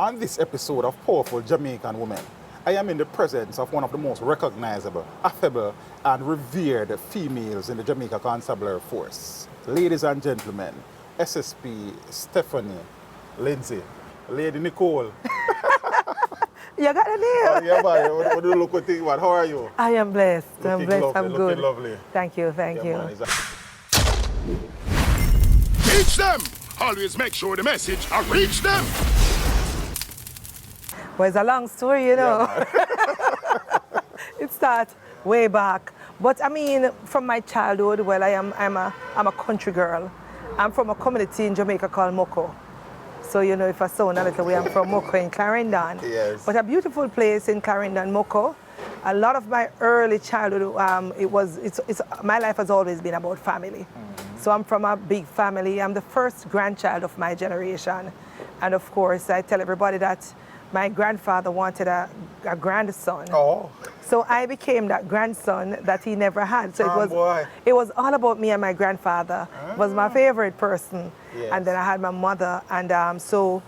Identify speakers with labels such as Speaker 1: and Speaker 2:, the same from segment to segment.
Speaker 1: On this episode of Powerful Jamaican Women, I am in the presence of one of the most recognizable, affable, and revered females in the Jamaica Constabulary Force. Ladies and gentlemen, SSP Stephanie Lindsay. Lady Nicole.
Speaker 2: You got a name.
Speaker 1: Yeah, man. What do you look think, man? How are you?
Speaker 2: I am blessed. I'm blessed.
Speaker 1: Lovely,
Speaker 2: I'm good.
Speaker 1: looking lovely.
Speaker 2: Thank you. Thank you.
Speaker 1: Man,
Speaker 3: Teach them! Always make sure the message reach them!
Speaker 2: Well, it's a long story, you know.
Speaker 1: Yeah,
Speaker 2: It starts way back. But I mean, from my childhood, well, I'm a country girl. I'm from a community in Jamaica called Moko. So, you know, if I sound a little way, I'm from Moko in Clarendon.
Speaker 1: Yes.
Speaker 2: But a beautiful place in Clarendon, Moko. A lot of my early childhood, my life has always been about family. So I'm from a big family. I'm the first grandchild of my generation. And of course, I tell everybody that my grandfather wanted a grandson.
Speaker 1: Oh.
Speaker 2: So I became that grandson that he never had. So it was all about me and my grandfather. Was my favorite person.
Speaker 1: Yes.
Speaker 2: And then I had my mother. And so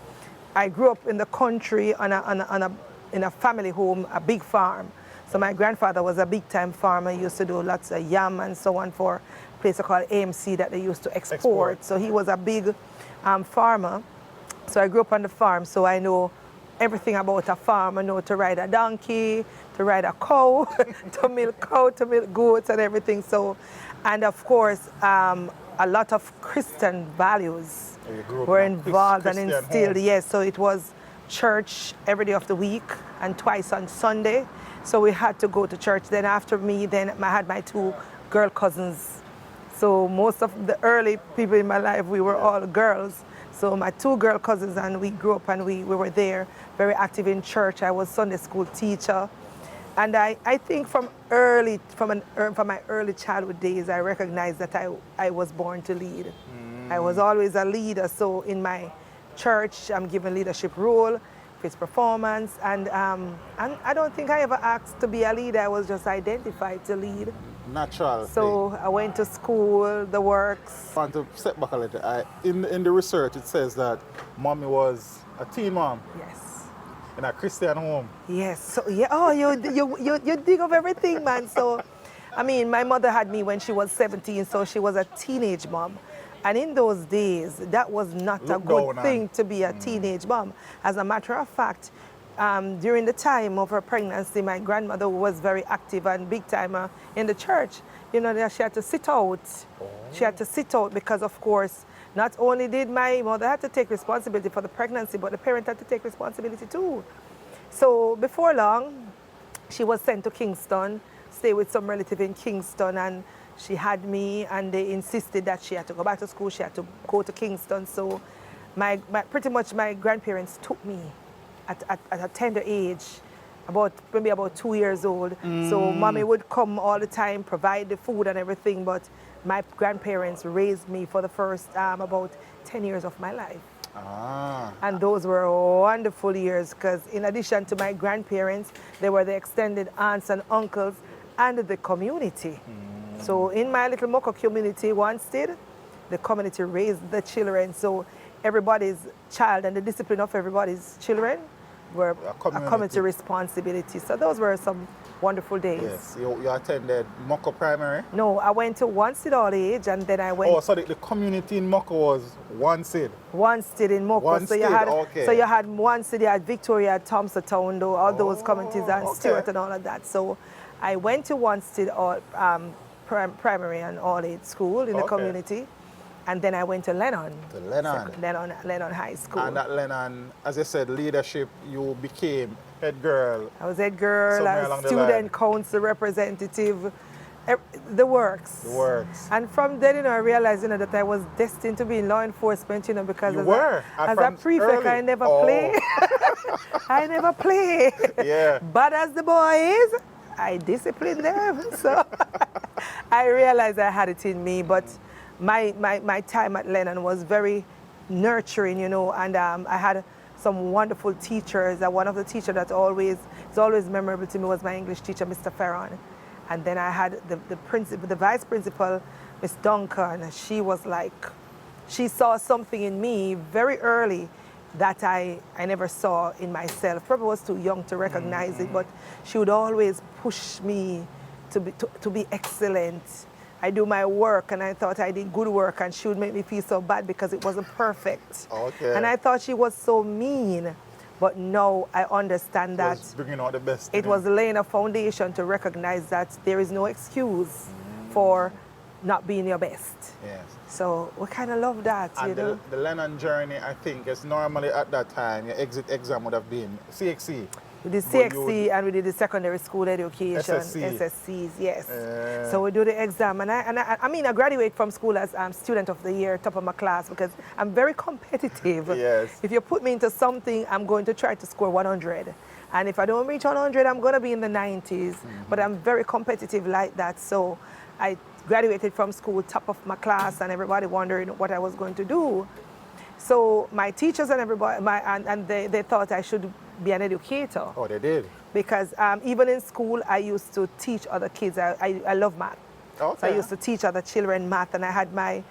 Speaker 2: I grew up in the country in a family home, a big farm. So my grandfather was a big-time farmer. He used to do lots of yam and so on for a place called AMC that they used to export. So he was a big farmer. So I grew up on the farm, so I know everything about a farm. I know to ride a donkey, to ride a cow, to milk goats and everything. So, and of course, a lot of Christian values were involved and instilled. Yes, so it was church every day of the week and twice on Sunday. So we had to go to church. Then after me, I had my two girl cousins. So most of the early people in my life, we were all girls. So my two girl cousins, and we grew up and we were there, very active in church. I was Sunday school teacher. And I think from my early childhood days, I recognized that I was born to lead. I was always a leader. So in my church, I'm given leadership role, its performance, and I don't think I ever asked to be a leader. I was just identified to lead.
Speaker 1: Natural.
Speaker 2: So I went to school, the works.
Speaker 1: I want to step back a little. In the research, it says that mommy was a teen mom.
Speaker 2: Yes.
Speaker 1: In a Christian home.
Speaker 2: Yes. So yeah. Oh, you dig up everything, man. So, I mean, my mother had me when she was 17, so she was a teenage mom. And in those days, that was not a good thing to be a teenage mom. As a matter of fact, during the time of her pregnancy, my grandmother was very active and big timer in the church. You know, she had to sit out. Oh. She had to sit out because, of course, not only did my mother have to take responsibility for the pregnancy, but the parent had to take responsibility too. So before long, she was sent to Kingston, stay with some relative in Kingston, and she had me, and they insisted that she had to go back to school. She had to go to Kingston. So pretty much my grandparents took me at a tender age, maybe about 2 years old. So mommy would come all the time, provide the food and everything, but my grandparents raised me for the first about 10 years of my life. And those were wonderful years because in addition to my grandparents, they were the extended aunts and uncles and the community. So in my little Moko community, Wanstead, the community raised the children. So everybody's child and the discipline of everybody's children were a community responsibility. So those were some wonderful days.
Speaker 1: Yes. You attended Moko Primary?
Speaker 2: No, I went to Wanstead all age, and then I went...
Speaker 1: Oh, so the community in Moko was Wanstead? Wanstead
Speaker 2: in Moko.
Speaker 1: Wanstead,
Speaker 2: so you had Wanstead, you had Victoria, Thompson, all those communities, and Stewart and all of that. So I went to Wanstead primary and all age school in the community. And then I went to Lennon. Lennon High School.
Speaker 1: And at Lennon, as I said, leadership, you became head girl.
Speaker 2: I was head girl, a student council representative, the works. And from then, I realized, that I was destined to be in law enforcement, because as a prefect, I never play. I never play.
Speaker 1: Yeah.
Speaker 2: But as the boys, I disciplined them. So I realized I had it in me, but my time at Lennon was very nurturing, and I had some wonderful teachers. One of the teachers that is always memorable to me was my English teacher, Mr. Ferron. And then I had the vice principal, Miss Duncan. She was like, she saw something in me very early. that I never saw in myself. Probably was too young to recognize it, but she would always push me to be excellent. I do my work and I thought I did good work, and she would make me feel so bad because it wasn't perfect.
Speaker 1: Okay.
Speaker 2: And I thought she was so mean. But now I understand that
Speaker 1: was bringing out the best.
Speaker 2: it was laying a foundation to recognize that there is no excuse for not being your best.
Speaker 1: Yes.
Speaker 2: So we kind of love that, you
Speaker 1: And
Speaker 2: know.
Speaker 1: the learning journey, I think, is normally at that time, your exit exam would have been CXC.
Speaker 2: We did
Speaker 1: But
Speaker 2: CXC and we did the secondary school education,
Speaker 1: SSC.
Speaker 2: SSCs, yes. So we do the exam, and I mean, I graduate from school as student of the year, top of my class, because I'm very competitive.
Speaker 1: Yes.
Speaker 2: If you put me into something, I'm going to try to score 100. And if I don't reach 100, I'm going to be in the 90s. But I'm very competitive like that. So I graduated from school, top of my class, and everybody wondering what I was going to do. So my teachers and everybody, they thought I should be an educator.
Speaker 1: Oh, they did?
Speaker 2: Because even in school, I used to teach other kids. I love math.
Speaker 1: Okay.
Speaker 2: So I used to teach other children math, and I had my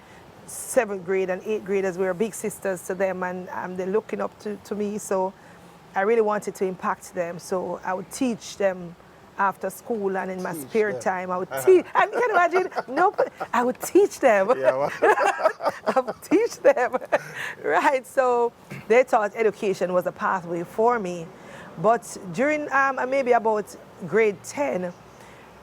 Speaker 2: 7th grade and 8th graders. We were big sisters to them, and they're looking up to me. So I really wanted to impact them. So I would teach them after school, and in my spare time, I would teach. And you can imagine, I would teach them.
Speaker 1: Yeah, well.
Speaker 2: I would teach them. Right, so they thought education was a pathway for me. But during maybe about grade 10,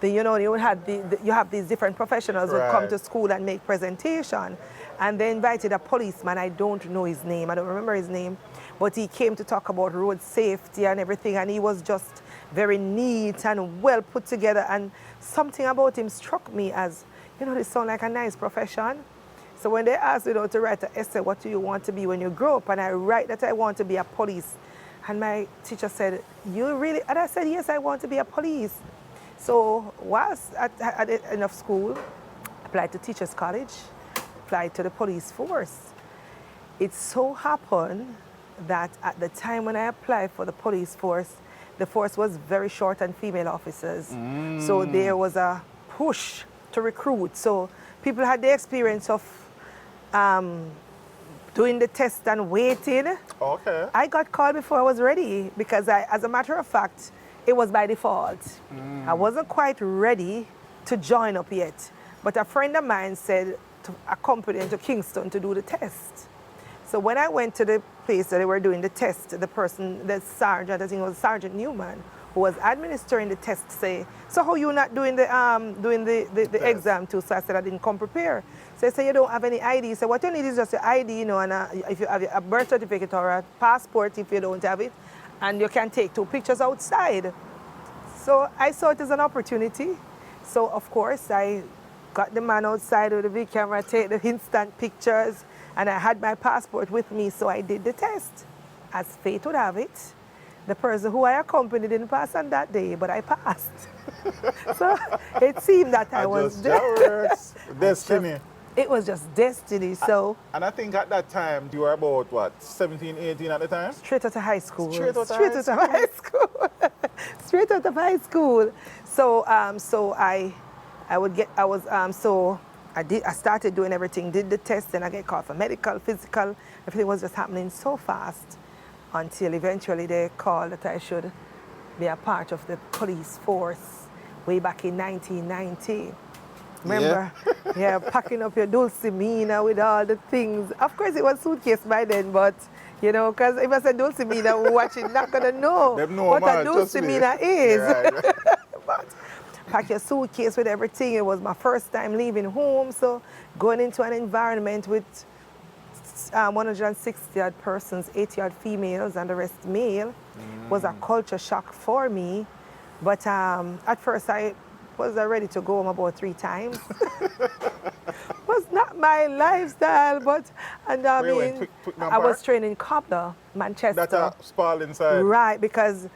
Speaker 2: you have these different professionals who come to school and make presentation. And they invited a policeman. I don't know his name. I don't remember his name. But he came to talk about road safety and everything. And he was just very neat and well put together. And something about him struck me as, this sounds like a nice profession. So when they asked me to write an essay, what do you want to be when you grow up? And I write that I want to be a police. And my teacher said, you really? And I said, yes, I want to be a police. So whilst at the end of school, applied to Teachers College, applied to the police force. It so happened that at the time when I applied for the police force, the force was very short on female officers. So there was a push to recruit. So people had the experience of doing the test and waiting.
Speaker 1: Okay.
Speaker 2: I got called before I was ready because as a matter of fact, it was by default. I wasn't quite ready to join up yet. But a friend of mine said to accompany him to Kingston to do the test. So when I went to the place that they were doing the test, the sergeant, I think it was Sergeant Newman, who was administering the test, say, so how you not doing the exam too? So I said I didn't come prepared. So he said, you don't have any ID. So what you need is just your ID, and if you have a birth certificate or a passport, if you don't have it, and you can take 2 pictures outside. So I saw it as an opportunity. So of course I got the man outside with the big camera, take the instant pictures, and I had my passport with me, so I did the test. As fate would have it, the person who I accompanied didn't pass on that day, but I passed. So it seemed that I was
Speaker 1: destiny.
Speaker 2: It was just destiny, so.
Speaker 1: And I think at that time, you were about, what, 17, 18 at the time?
Speaker 2: Straight out of high school.
Speaker 1: Straight out of
Speaker 2: high school. Straight out of high school. So, I started doing everything, did the test, then I get called for medical, physical. Everything was just happening so fast until eventually they called that I should be a part of the police force way back in 1990. Remember, packing up your Dulcimina with all the things. Of course, it was suitcase by then, but, because if I said Dulcimina, watching not going to know what a Dulcimina is. Right. But pack your suitcase with everything. It was my first time leaving home, so going into an environment with 160 odd persons, 80 odd females, and the rest male, was a culture shock for me. But at first, I was ready to go home about 3 times. Was not my lifestyle, but I was trained in Cobbler, Manchester.
Speaker 1: That's a Spal inside.
Speaker 2: Right, because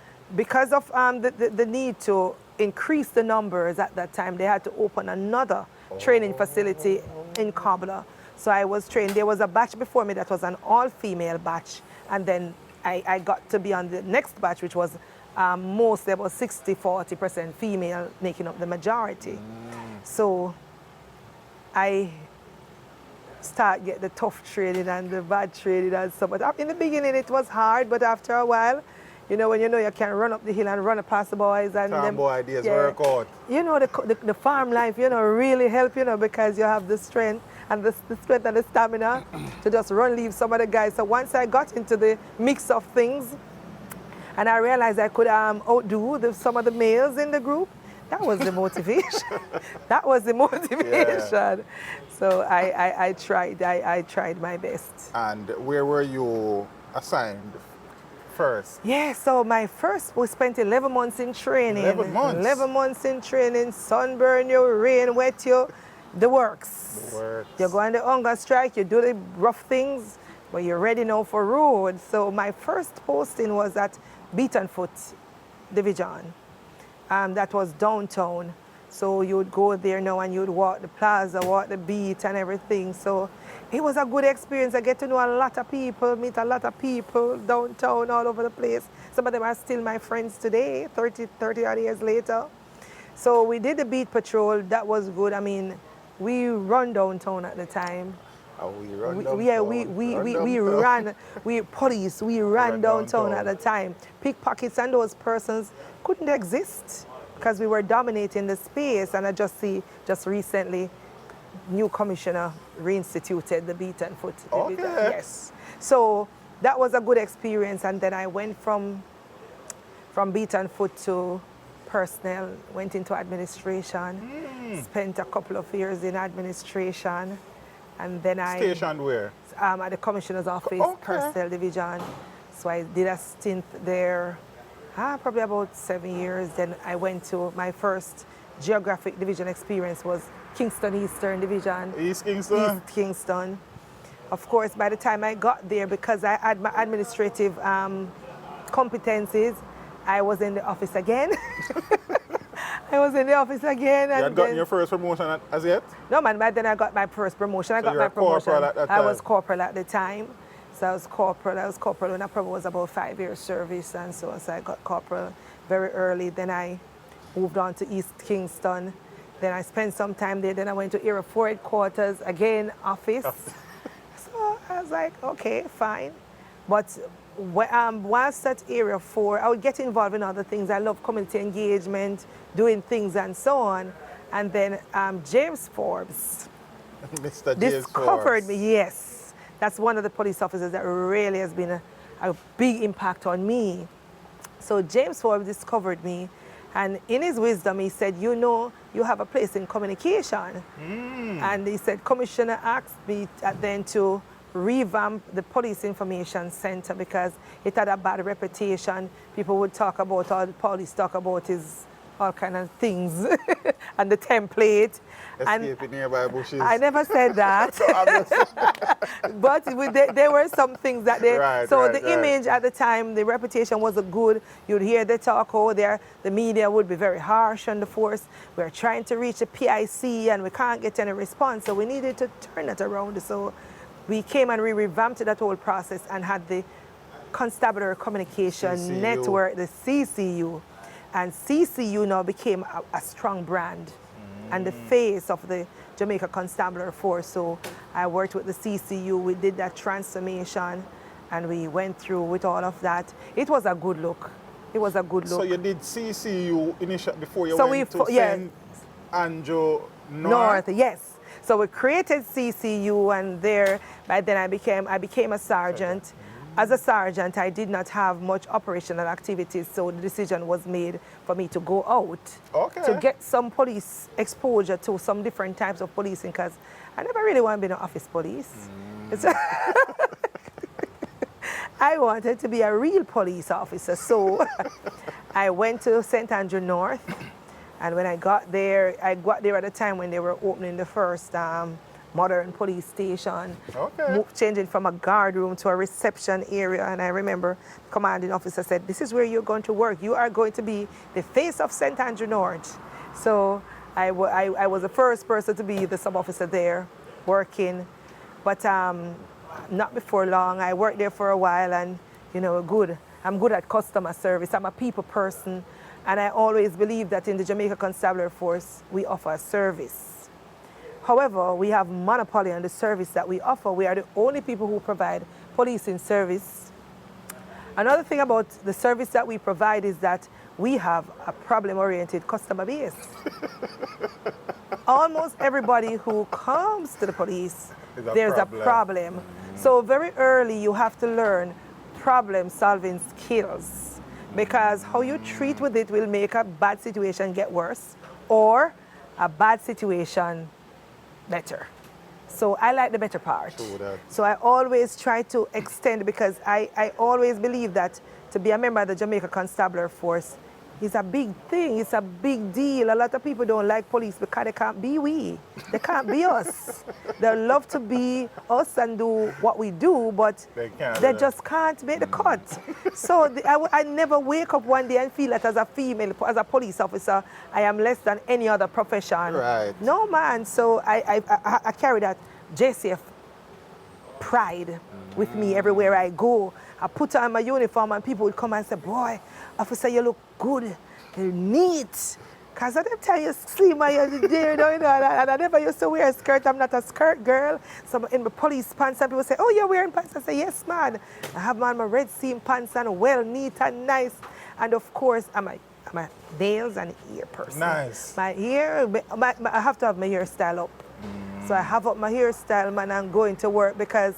Speaker 2: of the need to increase the numbers at that time, they had to open another training facility in Cobbler. So I was trained. There was a batch before me that was an all-female batch, and then I got to be on the next batch, which was mostly about 60-40% female, making up the majority. So I start get the tough training and the bad training and so. But in the beginning it was hard, but after a while, you know, when you know you can run up the hill and run past the boys and
Speaker 1: Farm boy ideas work out.
Speaker 2: You know, the farm life, you know, really help, you know, because you have the strength and the strength and the stamina to just leave some of the guys. So once I got into the mix of things and I realized I could outdo some of the males in the group, that was the motivation. That was the motivation. Yeah. So I tried my best.
Speaker 1: And where were you assigned first?
Speaker 2: Yeah, so my first, we spent 11 months in training.
Speaker 1: 11 months?
Speaker 2: 11 months in training, sunburn you, rain wet you, the works.
Speaker 1: The works.
Speaker 2: You go on the hunger strike, you do the rough things, but you're ready now for road. So my first posting was at Beatonfoot Division. That was downtown. So you would go there now and you'd walk the plaza, walk the beat and everything. So it was a good experience. I get to know a lot of people, meet a lot of people downtown all over the place. Some of them are still my friends today, 30 odd years later. So we did the beat patrol. That was good. I mean, we run downtown at the time.
Speaker 1: Oh, we run downtown.
Speaker 2: Yeah, we ran downtown at the time. Pickpockets and those persons couldn't exist because we were dominating the space. And I just see, just recently, new commissioner reinstituted the Beatonfoot.
Speaker 1: Okay.
Speaker 2: Yes. So that was a good experience. And then I went from Beatonfoot to personnel, went into administration, spent a couple of years in administration. And then
Speaker 1: Stationed where?
Speaker 2: At the commissioner's office, personnel division. So I did a stint there, probably about 7 years. Then I went to my first geographic division experience was Kingston Eastern Division.
Speaker 1: East Kingston?
Speaker 2: East Kingston. Of course, by the time I got there, because I had my administrative competencies, I was in the office again. I was in the office again.
Speaker 1: You had gotten your first promotion as yet?
Speaker 2: No, man, by then I got my first promotion. I got my promotion.
Speaker 1: At that time.
Speaker 2: I was corporal at the time. So I was corporal when I probably was about 5 years service and so I got corporal very early. Then I moved on to East Kingston. Then I spent some time there. Then I went to Area 4 headquarters, again, office. So I was like, okay, fine. But whilst at Area 4, I would get involved in other things. I love community engagement, doing things and so on. And then James Forbes
Speaker 1: Mr. James
Speaker 2: discovered
Speaker 1: Forbes.
Speaker 2: me, yes. That's one of the police officers that really has been a big impact on me. So James Forbes discovered me, and in his wisdom, he said, you know, you have a place in communication. And he said, Commissioner asked me then to revamp the Police Information Center because it had a bad reputation. People would talk about, all the police talk about is all kind of things and the template.
Speaker 1: Escaping nearby bushes.
Speaker 2: I never said that. But there were some things that they... the image at the time, the reputation wasn't good. You'd hear the talk over there. The media would be very harsh on the force. We're trying to reach the PIC and we can't get any response. So we needed to turn it around. So we came and we revamped that whole process and had the Constabulary Communication
Speaker 1: CCU.
Speaker 2: Network, the CCU. And CCU now became a strong brand and the face of the Jamaica Constabulary Force. So I worked with the CCU, we did that transformation and we went through with all of that. It was a good look. It was a good look.
Speaker 1: So you did CCU initially before you went to St. Andrew North?
Speaker 2: Yes. So we created CCU and there, by then I became a sergeant. As a sergeant, I did not have much operational activities, so the decision was made for me to go out to get some police exposure to some different types of policing, because I never really wanted to be an office police. I wanted to be a real police officer, so I went to St. Andrew North, and when I got there at a time when they were opening the first modern police station, changing from a guard room to a reception area. And I remember the commanding officer said, this is where you're going to work. You are going to be the face of St. Andrew North. So I was the first person to be the sub-officer there working. But not before long. I worked there for a while and, you know, I'm good at customer service. I'm a people person. And I always believe that in the Jamaica Constabulary Force, we offer service. However, we have monopoly on the service that we offer. We are the only people who provide policing service. Another thing about the service that we provide is that we have a problem-oriented customer base. Almost everybody who comes to the police, there's a problem. So very early, you have to learn problem-solving skills, because how you treat with it will make a bad situation get worse or a bad situation better. So I like the better part. So I always try to extend, because I always believe that to be a member of the Jamaica Constabulary Force is a big thing. It's a big deal. A lot of people don't like police because they can't be we. They can't be us. They love to be us and do what we do, but they just can't make the cut. So I never wake up one day and feel that as a female, as a police officer, I am less than any other profession.
Speaker 1: Right.
Speaker 2: No, man. So I carry that JCF pride with me everywhere I go. I put on my uniform and people would come and say, boy, officer, you look good, you're neat. Because at the time you see my there, and I never used to wear a skirt. I'm not a skirt girl. So in my police pants, and people say, oh, you're wearing pants? I say, yes, man. I have on my red seam pants and well, neat and nice. And of course, I'm a nails and ear person.
Speaker 1: Nice.
Speaker 2: My hair, I have to have my hairstyle up. So I have up my hairstyle, man, and going to work, because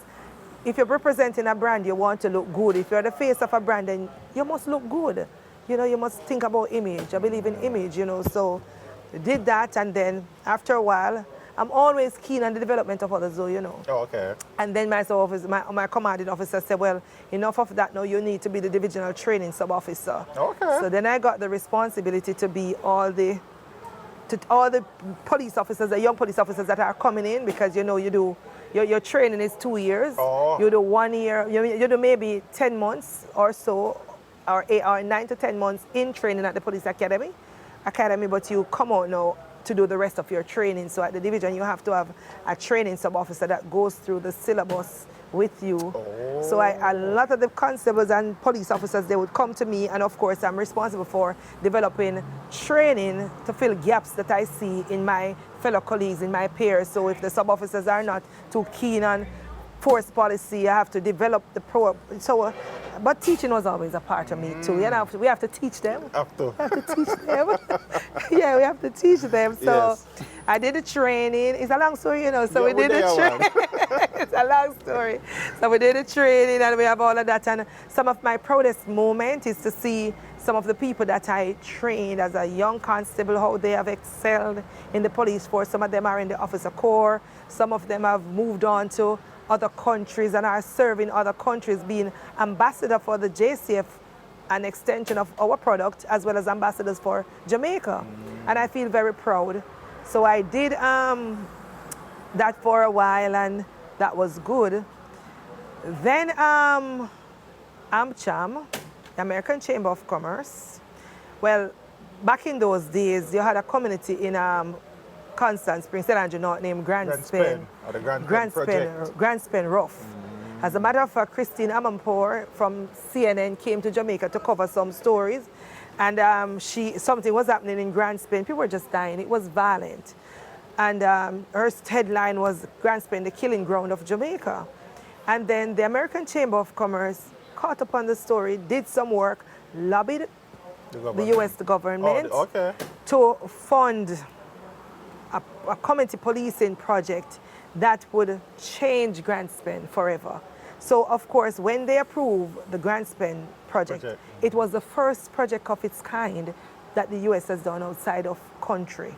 Speaker 2: if you're representing a brand, you want to look good. If you're the face of a brand, then you must look good. You know, you must think about image. I believe in image, you know. So I did that, and then after a while, I'm always keen on the development of others, though, you know.
Speaker 1: Oh, okay.
Speaker 2: And then my commanding officer said, well, enough of that now, you need to be the divisional training sub-officer.
Speaker 1: Okay.
Speaker 2: So then I got the responsibility to be all the police officers, the young police officers that are coming in, because, you know, you do, your training is 2 years.
Speaker 1: Oh.
Speaker 2: You do 1 year, you do maybe 10 months or so, or 9 to 10 months in training at the police academy, but you come out now to do the rest of your training. So at the division, you have to have a training sub-officer that goes through the syllabus with you.
Speaker 1: Oh.
Speaker 2: So a lot of the constables and police officers, they would come to me, and of course I'm responsible for developing training to fill gaps that I see in my fellow colleagues, in my peers. So if the sub-officers are not too keen on force policy, I have to develop the but teaching was always a part of me too. You know, we have to teach them. We have to teach them. Yeah, we have to teach them. So
Speaker 1: yes.
Speaker 2: I did the training. It's a long story, you know. So we did the training. It's a long story. So we did the training, and we have all of that. And some of my proudest moments is to see some of the people that I trained as a young constable, how they have excelled in the police force. Some of them are in the officer corps. Some of them have moved on to other countries and are serving other countries, being ambassador for the JCF, an extension of our product, as well as ambassadors for Jamaica. And I feel very proud. So I did that for a while, and that was good. Then AmCham, the American Chamber of Commerce. Well, back in those days, you had a community in Constant Springs, St. Andrew North, named Grand Spain.
Speaker 1: Or the Grand Project.
Speaker 2: Grand Spain Rough. As a matter of fact, Christine Amanpour from CNN came to Jamaica to cover some stories, and something was happening in Grand Spain. People were just dying. It was violent. And her headline was Grand Spain, the killing ground of Jamaica. And then the American Chamber of Commerce caught up on the story, did some work, lobbied the U.S. government to fund a community policing project that would change Grand Spain forever. So, of course, when they approved the Grand Spain project, it was the first project of its kind that the U.S. has done outside of country.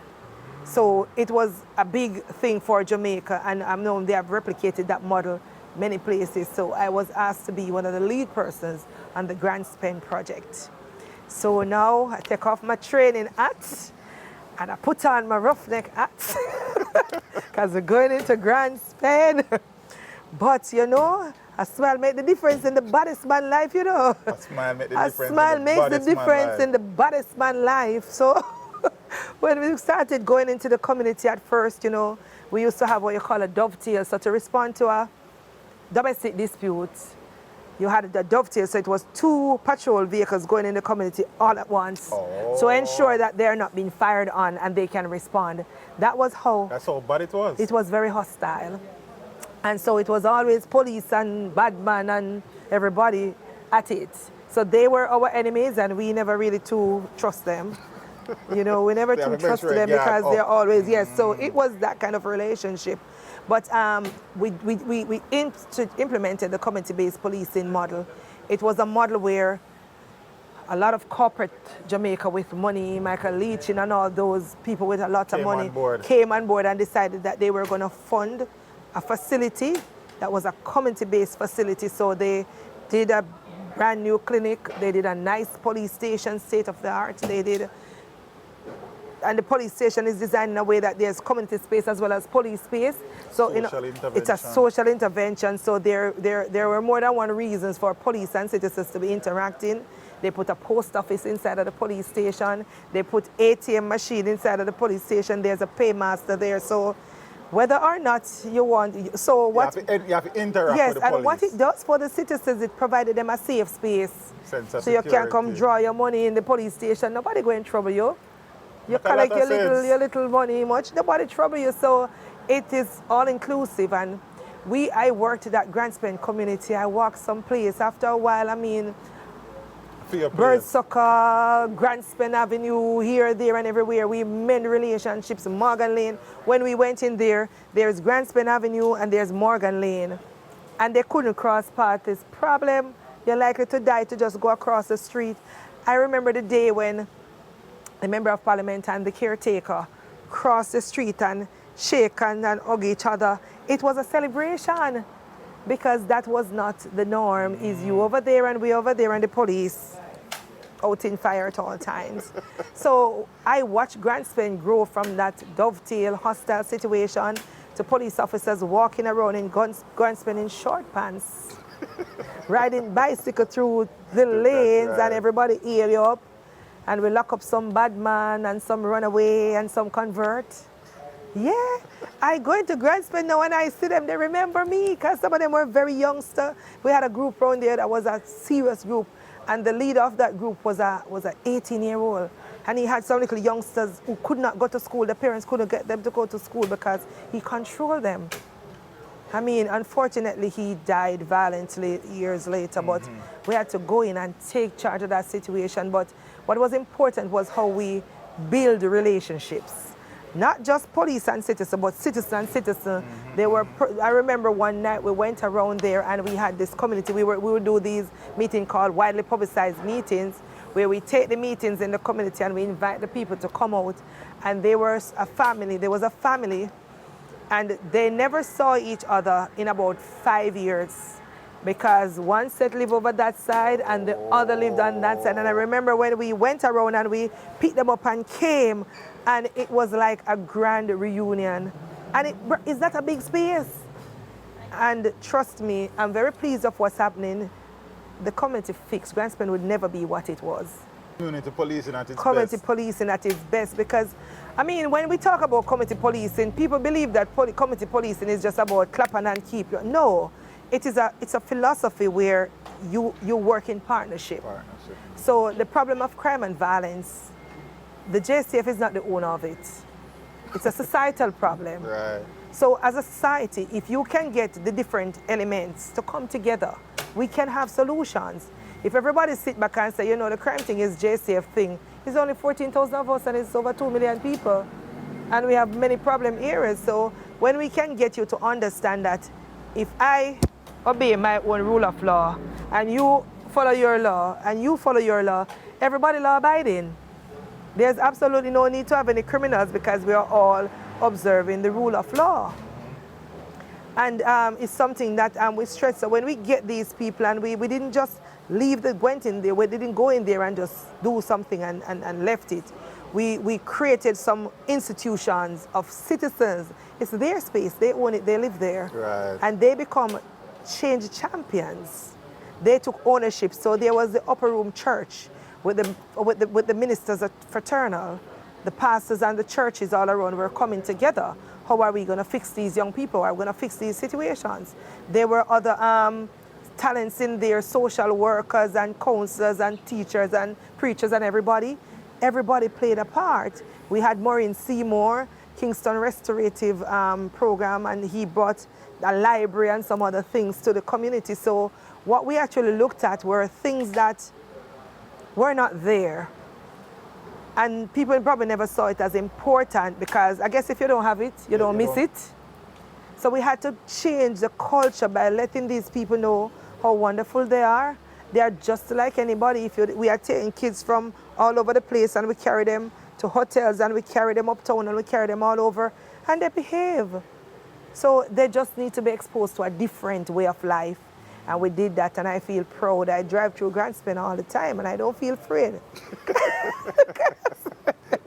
Speaker 2: So it was a big thing for Jamaica, and I know they have replicated that model many places. So I was asked to be one of the lead persons on the Grand Spain project. So now I take off my training hat, and I put on my roughneck hat, because we're going into Grand Spain. But, you know, a smile makes the difference in the baddest man's life, you know.
Speaker 1: A smile makes
Speaker 2: the difference in the baddest man's life. So when we started going into the community at first, you know, we used to have what you call a dovetail. So to respond to a domestic dispute, you had the dovetail, so it was 2 patrol vehicles going in the community all at once to ensure that they're not being fired on and they can respond. That's how
Speaker 1: bad it was.
Speaker 2: It was very hostile. And so it was always police and bad man and everybody at it. So they were our enemies and we never really too trust them. You know, we never too trusted them because they're always, yes. So it was that kind of relationship. But we implemented the community-based policing model. It was a model where a lot of corporate Jamaica with money, Michael Leachin and all those people with a lot of money came on board and decided that they were going to fund a facility that was a community-based facility. So they did a brand new clinic, they did a nice police station, state of the art, they did. And the police station is designed in a way that there's community space as well as police space. So it's a social intervention. So there were more than one reasons for police and citizens to be interacting. They put a post office inside of the police station. They put ATM machine inside of the police station. There's a paymaster there. So whether or not you want, so what
Speaker 1: you have to interact
Speaker 2: yes,
Speaker 1: with the police.
Speaker 2: and what it does for the citizens, it provided them a safe space. So you can come draw your money in the police station. Nobody go in trouble you. You collect your little money much, nobody trouble you. So it is all inclusive. And I worked at that Grand Spend community. I walked someplace. After a while, I mean, Birdsucker, Grand Spend Avenue, here, there, and everywhere. We mend relationships. Morgan Lane. When we went in there, there's Grand Spend Avenue and there's Morgan Lane. And they couldn't cross paths. Problem, you're likely to die to just go across the street. I remember the day when the member of parliament and the caretaker crossed the street and shake and hug each other. It was a celebration because that was not the norm. Is you over there and we over there and the police out in fire at all times. So I watched Grand Spend grow from that dovetail hostile situation to police officers walking around in Grand Spend in short pants, riding bicycle through the lanes and everybody hail you up. And we lock up some bad man and some runaway and some convert. Yeah, I go into Grand Spend now and I see them, they remember me because some of them were very youngster. We had a group around there that was a serious group and the leader of that group was an 18-year-old. And he had some little youngsters who could not go to school. The parents couldn't get them to go to school because he controlled them. I mean, unfortunately, he died violently years later, but we had to go in and take charge of that situation. But what was important was how we build relationships. Not just police and citizen, but citizen and citizen. I remember one night we went around there and we had this community. We would do these meetings called widely publicized meetings, where we take the meetings in the community and we invite the people to come out. And there was a family, and they never saw each other in about 5 years. Because one set lived over that side and the other lived on that side. And I remember when we went around and we picked them up and came, and it was like a grand reunion. And is that a big space? And trust me, I'm very pleased of what's happening. The community fixed. Grand Spend would never be what it was.
Speaker 1: Community policing at its best.
Speaker 2: Community policing at its best, because I mean, when we talk about community policing, people believe that community policing is just about clap and keep you. No. It's a philosophy where you work in partnership. So the problem of crime and violence, the JCF is not the owner of it. It's a societal problem.
Speaker 1: Right.
Speaker 2: So as a society, if you can get the different elements to come together, we can have solutions. If everybody sit back and say, you know, the crime thing is JCF thing, it's only 14,000 of us and it's over 2 million people. And we have many problem areas. So when we can get you to understand that if I obey my own rule of law and you follow your law and you follow your law, everybody law abiding. There's absolutely no need to have any criminals because we are all observing the rule of law. And it's something that we stress. So when we get these people and we didn't just went in there, we didn't go in there and just do something and left it. We created some institutions of citizens. It's their space, they own it, they live there.
Speaker 1: Right.
Speaker 2: And they become change champions. They took ownership. So there was the upper room church with the ministers at fraternal. The pastors and the churches all around were coming together. How are we going to fix these young people? How are we going to fix these situations? There were other talents in there, social workers and counselors and teachers and preachers and everybody. Everybody played a part. We had Maureen Seymour, Kingston Restorative Program, and he brought a library and some other things to the community. So what we actually looked at were things that were not there. And people probably never saw it as important because I guess if you don't have it, you don't miss it. So we had to change the culture by letting these people know how wonderful they are. They are just like anybody. We are taking kids from all over the place and we carry them to hotels and we carry them uptown and we carry them all over and they behave. So they just need to be exposed to a different way of life. And we did that and I feel proud. I drive through Grand Spain all the time and I don't feel afraid.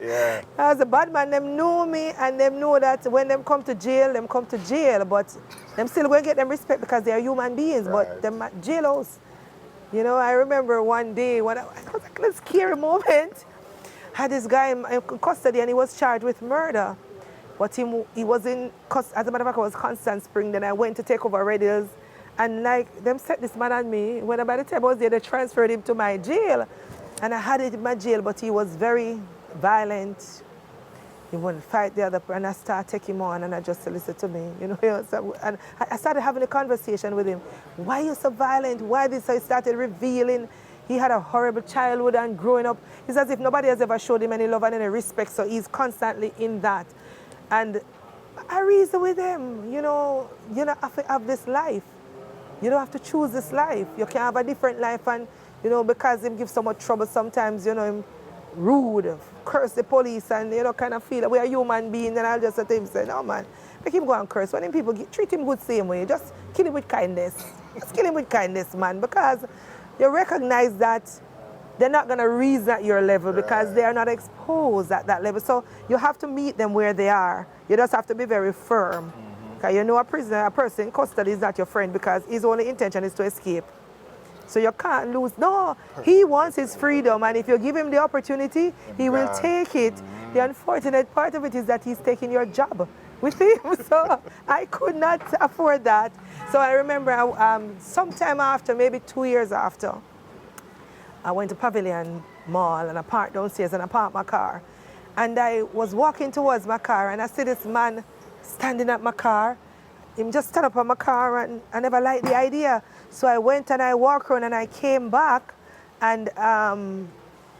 Speaker 1: Yeah.
Speaker 2: As a bad man, them know me and them know that when them come to jail, but them still going to get them respect because they are human beings,
Speaker 1: Right.
Speaker 2: but them at jail house. You know, I remember one day when it was like a scary moment. I had this guy in custody and he was charged with murder. But he was in, as a matter of fact, it was Constant Spring. Then I went to take over Red Hills. And like, them set this man on me. When by the time I was there, they transferred him to my jail. And I had it in my jail, but he was very violent. He wouldn't fight the other person. And I started taking him on and I just said, listen to me. You know, so, and I started having a conversation with him. Why are you so violent? Why this? So he started revealing. He had a horrible childhood and growing up. It's as if nobody has ever showed him any love and any respect. So he's constantly in that. And I reason with him, you know, you don't have to have this life. You don't have to choose this life. You can have a different life and, you know, because him give so much trouble sometimes, you know, him rude, curse the police and, you know, kind of feel that we are human beings and I'll just say to him, say, no man, make him go and curse. When people treat him good same way, just kill him with kindness. Just kill him with kindness, man, because you recognize that they're not going to reason at your level because they are not exposed at that level. So you have to meet them where they are. You just have to be very firm. Because you know a prisoner, a person in custody is not your friend because his only intention is to escape. So you can't lose. No, he wants his freedom and if you give him the opportunity, he will take it. The unfortunate part of it is that he's taking your job with him. So I could not afford that. So I remember sometime after, maybe 2 years after, I went to Pavilion Mall and I parked downstairs and I parked my car. And I was walking towards my car and I see this man standing at my car. Him just stand up on my car and I never liked the idea. So I went and I walked around and I came back and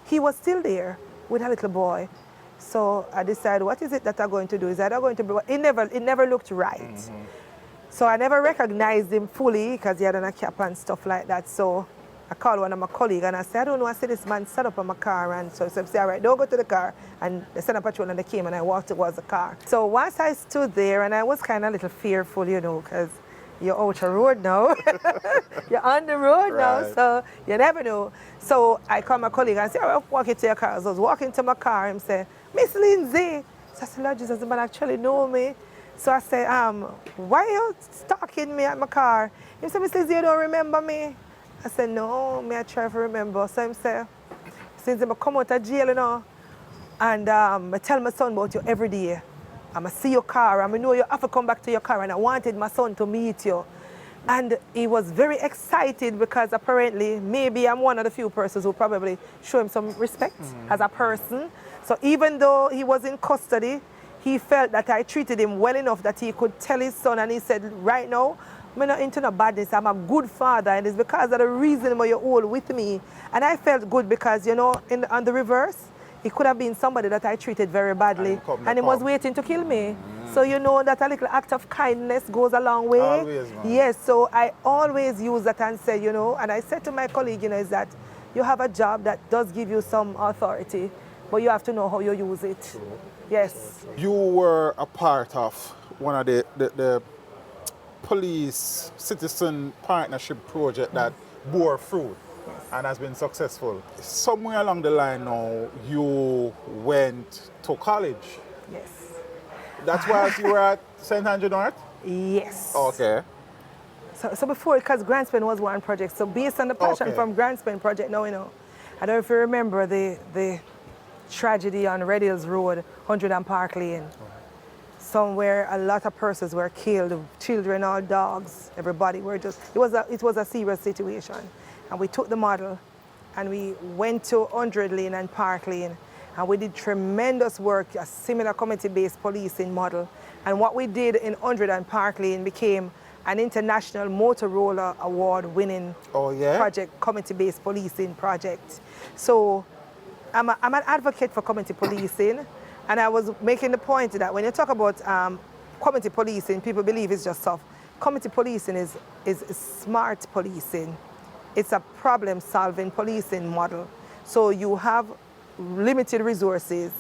Speaker 2: he was still there with a little boy. So I decided, what is it that I'm going to do? Is that I'm going to be, it never looked right. So I never recognized him fully because he had on a cap and stuff like that. So I called one of my colleagues and I said, I don't know, I see this man sat up on my car and so I said, all right, don't go to the car. And they sent a patrol and they came and I walked towards the car. So once I stood there and I was kind of a little fearful, you know, because you're out the road now. You're on the road now, so you never know. So I called my colleague and I said, all right, walk into your car. So I was walking to my car and said, Miss Lindsay. So I said, Lord Jesus, the man actually know me. So I said, why are you stalking me at my car? He said, Miss Lindsay, you don't remember me? I said, no, I try to remember. So he said, since I come out of jail, you know, and I tell my son about you every day. I'm going to see your car, and I know you have to come back to your car, and I wanted my son to meet you. And he was very excited because apparently, maybe I'm one of the few persons who probably show him some respect as a person. So even though he was in custody, he felt that I treated him well enough that he could tell his son, and he said, right now, I'm not into no badness. I'm a good father, and it's because of the reason why you're all with me. And I felt good because, you know, on the reverse, he could have been somebody that I treated very badly, and he was waiting to kill me. So you know that a little act of kindness goes a long way.
Speaker 1: Always, man.
Speaker 2: Yes, so I always use that and say, you know, and I said to my colleague, you know, is that you have a job that does give you some authority, but you have to know how you use it. True. Yes.
Speaker 1: You were a part of one of the police citizen partnership project that bore fruit and has been successful. Somewhere along the line now, you went to college.
Speaker 2: Yes.
Speaker 1: That's why you were at St. Andrew North?
Speaker 2: Yes.
Speaker 1: Okay.
Speaker 2: So before, because Grand Spain was one project, so based on the passion from Grand Spain project, now you know, I don't know if you remember the tragedy on Red Hills Road, 100 and Park Lane. somewhere a lot of persons were killed, children or dogs, everybody were just, it was a serious situation. And we took the model and we went to 100 Lane and Park Lane, and we did tremendous work, a similar community-based policing model. And what we did in 100 and Park Lane became an international Motorola award-winning project, community-based policing project. So I'm an advocate for community policing, and I was making the point that when you talk about community policing, people believe it's just tough. Community policing is smart policing. It's a problem-solving policing model. So you have limited resources.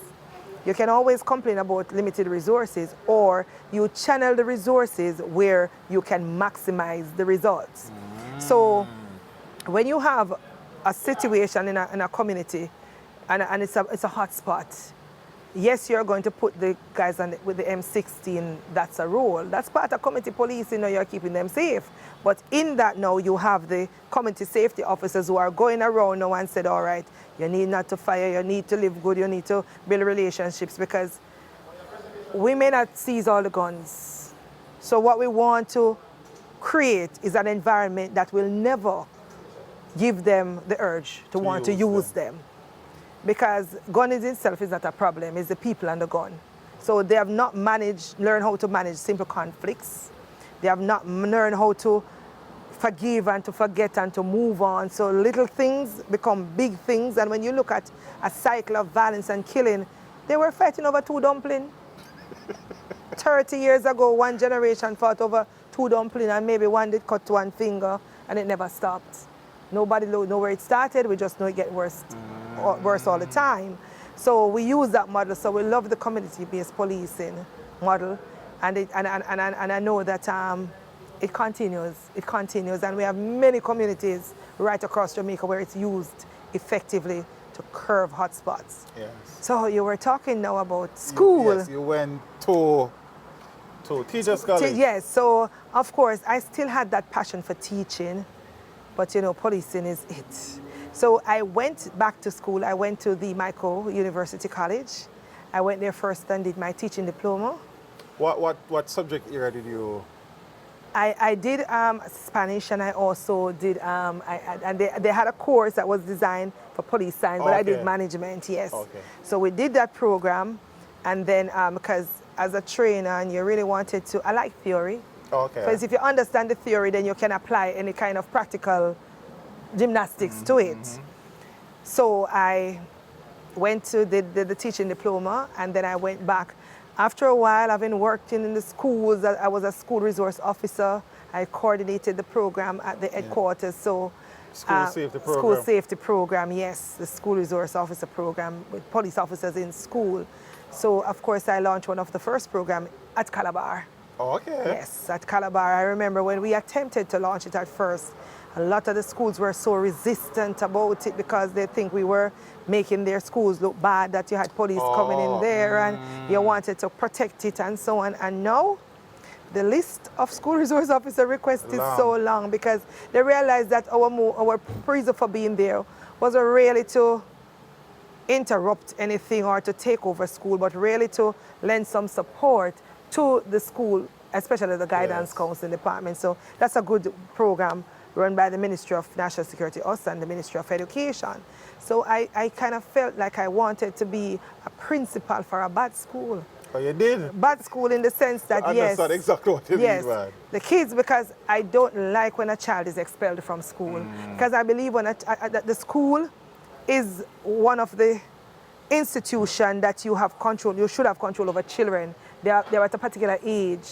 Speaker 2: You can always complain about limited resources, or you channel the resources where you can maximize the results. So when you have a situation in a community and it's a hot spot, yes, you're going to put the guys with the M16, that's a role. That's part of community policing, you're keeping them safe. But in that now, you have the community safety officers who are going around now and said, all right, you need not to fire, you need to live good, you need to build relationships, because we may not seize all the guns. So what we want to create is an environment that will never give them the urge to want to use them. Because gun in itself is not a problem, it's the people and the gun. So they have not learned how to manage simple conflicts. They have not learned how to forgive and to forget and to move on. So little things become big things. And when you look at a cycle of violence and killing, they were fighting over 2 dumplings. 30 years ago, one generation fought over 2 dumplings, and maybe one did cut 1 finger, and it never stopped. Nobody know where it started, we just know it gets worse all the time. So we use that model, so we love the community-based policing model, and I know that it continues, and we have many communities right across Jamaica where it's used effectively to curb hotspots.
Speaker 1: Yes.
Speaker 2: So you were talking now about school.
Speaker 1: Yes, you went to Teachers College.
Speaker 2: Yes, so of course I still had that passion for teaching, but policing is it. So I went back to school. I went to the Michael University College. I went there first and did my teaching diploma.
Speaker 1: What subject area did you?
Speaker 2: I did Spanish, and I also did, and they had a course that was designed for police science, but I did management, yes. Okay. So we did that program, and then because as a trainer, and you really wanted to, I like theory. Okay. Because if you understand the theory, then you can apply any kind of practical gymnastics to it. So I went to the teaching diploma, and then I went back. After a while, I've been working in the schools. I was a school resource officer. I coordinated the program at the headquarters. So
Speaker 1: school safety program.
Speaker 2: School safety program, yes, the school resource officer program with police officers in school. So of course, I launched one of the first programs at Calabar.
Speaker 1: Okay.
Speaker 2: Yes, at Calabar. I remember when we attempted to launch it at first, a lot of the schools were so resistant about it because they think we were making their schools look bad, that you had police coming in there and you wanted to protect it and so on. And now, the list of school resource officer requests is so long because they realized that our reason for being there wasn't really to interrupt anything or to take over school, but really to lend some support to the school, especially the guidance council department. So that's a good program run by the Ministry of National Security, us, and the Ministry of Education. So I kind of felt like I wanted to be a principal for a bad school.
Speaker 1: Oh, you did?
Speaker 2: Bad school in the sense that,
Speaker 1: I understand exactly what you mean, man.
Speaker 2: The kids, because I don't like when a child is expelled from school. Because I believe that the school is one of the institutions that you should have control over children. They're at a particular age.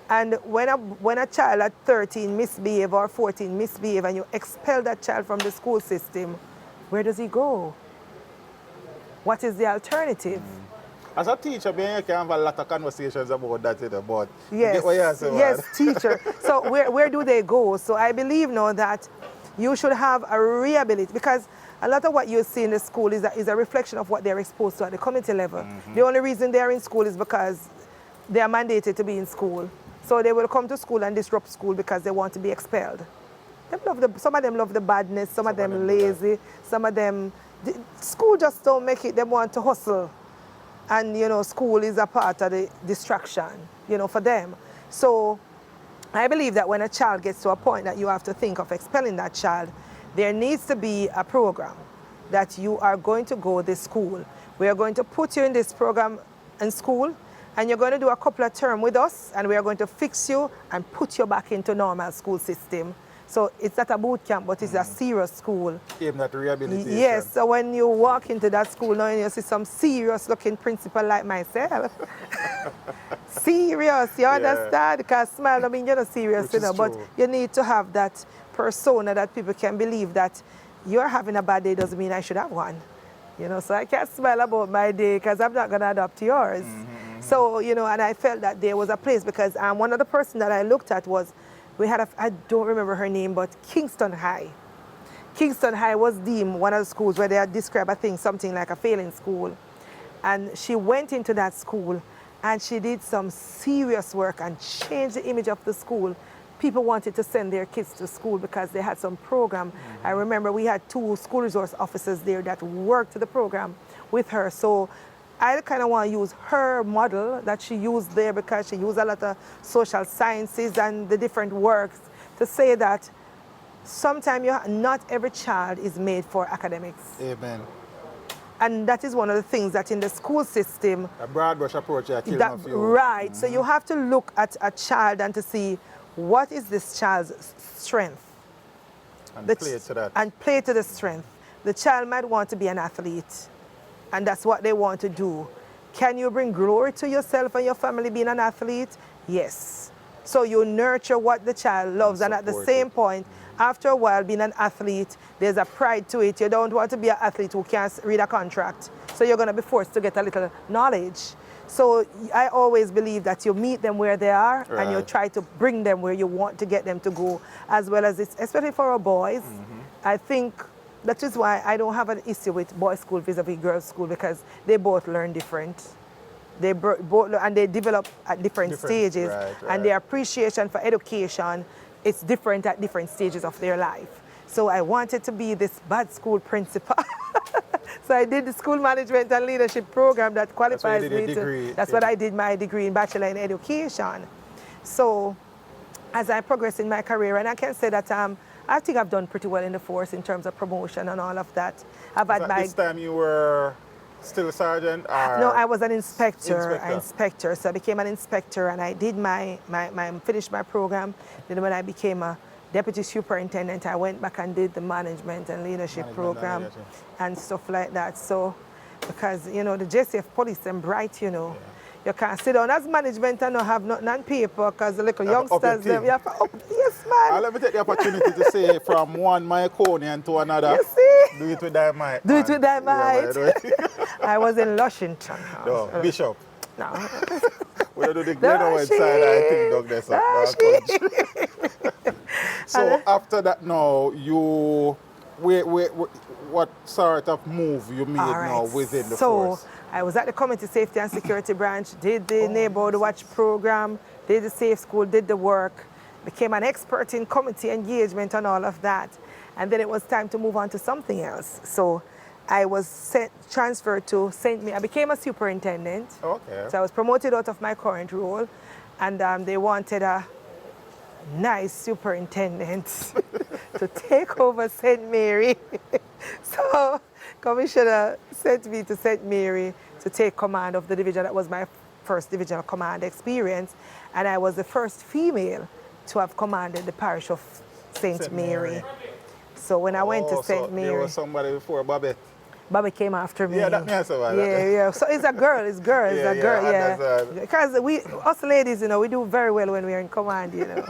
Speaker 2: And when a child at 13 misbehave or 14 misbehave and you expel that child from the school system, where does he go? What is the alternative?
Speaker 1: As a teacher, you can have a lot of conversations about that, but
Speaker 2: yes,
Speaker 1: you get what you're saying,
Speaker 2: yes, teacher. So where do they go? So I believe now that you should have a rehabilitation, because a lot of what you see in the school is a reflection of what they're exposed to at the community level. The only reason they're in school is because they are mandated to be in school. So they will come to school and disrupt school because they want to be expelled. Some of them love the badness, some of them lazy, some of them, school just don't make it, they want to hustle. And, you know, school is a part of the distraction, you know, for them. So I believe that when a child gets to a point that you have to think of expelling that child, there needs to be a program that you are going to go this school. We are going to put you in this program in school, and you're going to do a couple of terms with us, and we are going to fix you and put you back into normal school system. So it's not a boot camp, but it's a serious school.
Speaker 1: Aimed at rehabilitation.
Speaker 2: Yes, so when you walk into that school now and you see some serious looking principal like myself, serious, you understand? Because smile, I mean, you're not serious, you know, but you need to have that persona that people can believe that you're having a bad day doesn't mean I should have one. You know, so I can't smile about my day because I'm not going to adopt yours. So, you know, and I felt that there was a place because one of the person that I looked at was, we had I don't remember her name, but Kingston High. Kingston High was deemed one of the schools where they had described, I think, something like a failing school. And she went into that school and she did some serious work and changed the image of the school. People wanted to send their kids to school because they had some program. I remember we had 2 school resource officers there that worked the program with her. So I kind of want to use her model that she used there because she used a lot of social sciences and the different works to say that sometimes not every child is made for academics.
Speaker 1: Amen.
Speaker 2: And that is one of the things that in the school system...
Speaker 1: A broad brush approach,
Speaker 2: Right. So you have to look at a child and to see what is this child's strength.
Speaker 1: And play to that.
Speaker 2: And play to the strength. The child might want to be an athlete, and that's what they want to do. Can you bring glory to yourself and your family being an athlete? Yes. So you nurture what the child loves, and at the same point, after a while being an athlete, there's a pride to it. You don't want to be an athlete who can't read a contract. So you're going to be forced to get a little knowledge. So I always believe that you meet them where they are, and you try to bring them where you want to get them to go, as well as it's, especially for our boys. I think that is why I don't have an issue with boys' school vis-a-vis girls' school, because they both learn different. They both and they develop at different stages, and their appreciation for education is different at different stages of their life. So I wanted to be this bad school principal. So I did the school management and leadership program that qualifies me to. That's what I did my degree in Bachelor in Education. So as I progress in my career, and I can say that I think I've done pretty well in the force in terms of promotion and all of that. I've had my...
Speaker 1: This time you were still a sergeant? Or?
Speaker 2: No, I was an inspector. So I became an inspector, and I did finished my program. Then when I became a deputy superintendent, I went back and did the management and leadership program and stuff like that. So, because, you know, the JCF police, them bright, you know. You can't sit down as management and not have nothing on paper, because the little youngsters, them, you have to up, yes, man.
Speaker 1: Let me take the opportunity to say from one Myconian to another.
Speaker 2: You see?
Speaker 1: Do it with thy might.
Speaker 2: Do it with thy might. I was in Lushington.
Speaker 1: No, Bishop.
Speaker 2: No.
Speaker 1: We don't do the Glenoway side, I think, Doug, that's So after that, now, you, what sort of move you made now within the force?
Speaker 2: I was at the Community Safety and Security Branch, did the Neighborhood Watch program, did the Safe School, did the work, became an expert in community engagement and all of that. And then it was time to move on to something else. So I was transferred to St. Mary. I became a superintendent.
Speaker 1: Okay.
Speaker 2: So I was promoted out of my current role, and they wanted a nice superintendent to take over St. Mary. So Commissioner sent me to St. Mary to take command of the division. That was my first divisional command experience, and I was the first female to have commanded the parish of St. Mary. So when I went to St. Mary...
Speaker 1: there was somebody before Bobby.
Speaker 2: Bobby came after me.
Speaker 1: Yeah, that means so.
Speaker 2: Yeah. So it's a girl, it's a girl, yeah. Because us ladies, you know, we do very well when we're in command, you know.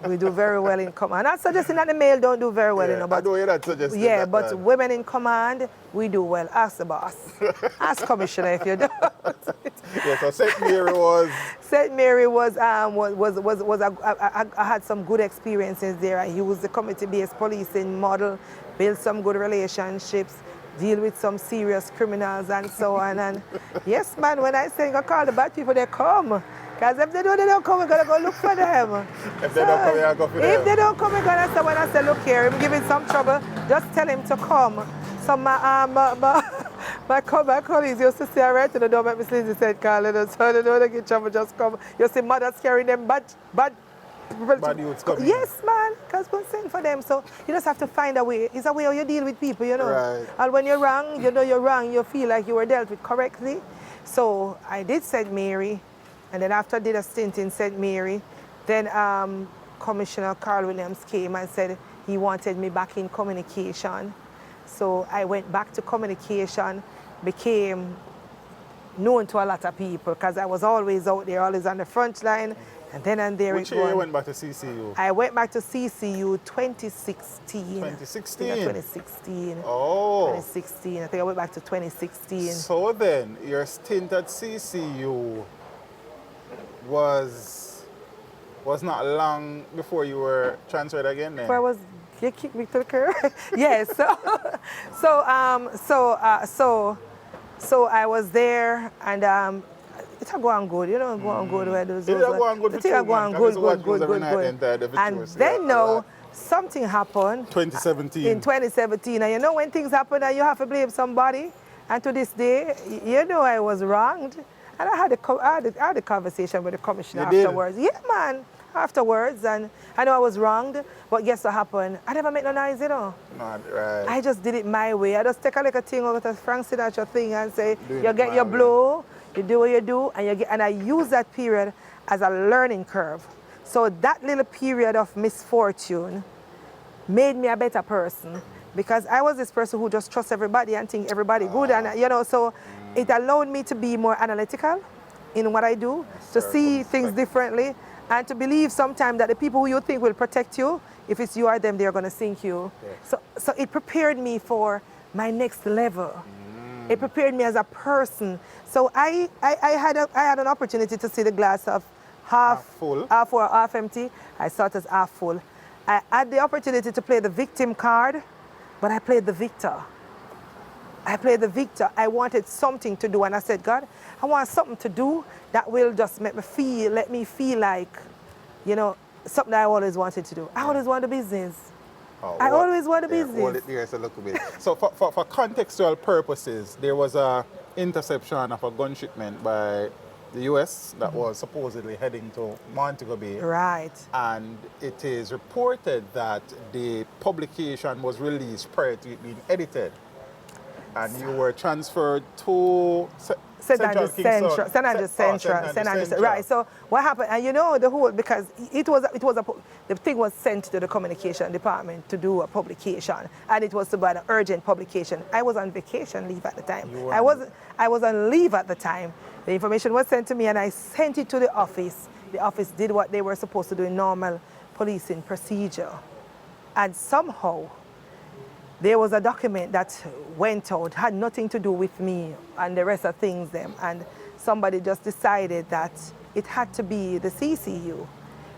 Speaker 2: We do very well in command. Not suggesting that the male don't do very well, you know. But,
Speaker 1: I don't hear that suggesting.
Speaker 2: Yeah, but women in command, we do well. Ask the boss. Ask Commissioner if you don't.
Speaker 1: Yeah, so St. Mary was...
Speaker 2: St. Mary was I had some good experiences there. I used the community-based policing model, built some good relationships, deal with some serious criminals and so on. And yes, man, when I say go call the bad people, they come. Because if they don't come, we're going to go look for them.
Speaker 1: If they don't come, you're going to go for them.
Speaker 2: If they don't come, we're going to say, when I say, look here, I'm giving some trouble, just tell him to come. So My colleagues used to say, all right, to the door, make me sleep, they said, Carl, so I don't know, they get trouble, just come. You see mothers carrying them bad
Speaker 1: youths coming.
Speaker 2: Yes, man, because we're sent for them. So you just have to find a way. It's a way how you deal with people, you know.
Speaker 1: Right.
Speaker 2: And when you're wrong, you know you're wrong, you feel like you were dealt with correctly. So I did St. Mary, and then after I did a stint in St. Mary, then Commissioner Carl Williams came and said he wanted me back in communication. So I went back to communication, became known to a lot of people because I was always out there, always on the front line. And then and there
Speaker 1: Which year you went back to CCU?
Speaker 2: I went back to CCU 2016.
Speaker 1: 2016?
Speaker 2: Yeah, 2016.
Speaker 1: Oh.
Speaker 2: 2016. I think I went back to 2016.
Speaker 1: So then, your stint at CCU was not long before you were transferred again then?
Speaker 2: You kicked me to the curb. Yes. So I was there, and it's a go on good, you know, go on good where those.
Speaker 1: It go on good for 2 months.
Speaker 2: Good. And then now something happened.
Speaker 1: 2017.
Speaker 2: In 2017, and you know when things happen and you have to blame somebody, and to this day, you know I was wronged, and I had a conversation with the commissioner afterwards. Yeah, man. Afterwards, and I know I was wronged, but guess what happened? I never made no noise, you know.
Speaker 1: Not right.
Speaker 2: I just did it my way. I just take a little thing over to Frank Sinatra thing and say,
Speaker 1: Doing
Speaker 2: you get your
Speaker 1: way.
Speaker 2: blow, you do what you do, and I use that period as a learning curve. So that little period of misfortune made me a better person, because I was this person who just trusts everybody and think everybody good, and you know, so it allowed me to be more analytical in what I do, to see things differently, and to believe sometimes that the people who you think will protect you, if it's you or them, they're going to sink you. Yes. So it prepared me for my next level. It prepared me as a person. So I had an opportunity to see the glass of half full, half or half empty. I saw it as half full. I had the opportunity to play the victim card, but I played the victor. I wanted something to do, and I said, God, I want something to do that will just let me feel like, you know, something I always wanted to do. I always wanted a business. I always wanted a business.
Speaker 1: Hold it there a little bit. So for contextual purposes, there was a interception of a gun shipment by the US that was supposedly heading to Montego Bay.
Speaker 2: Right.
Speaker 1: And it is reported that the publication was released prior to it being edited. And you were transferred to
Speaker 2: St. Andrews Central. Right. So what happened? And you know the whole, because the thing was sent to the communication department to do a publication, and it was about an urgent publication. I was on vacation leave at the time. I was on leave at the time. The information was sent to me, and I sent it to the office. The office did what they were supposed to do in normal policing procedure, and somehow there was a document that went out, had nothing to do with me and the rest of things and somebody just decided that it had to be the CCU.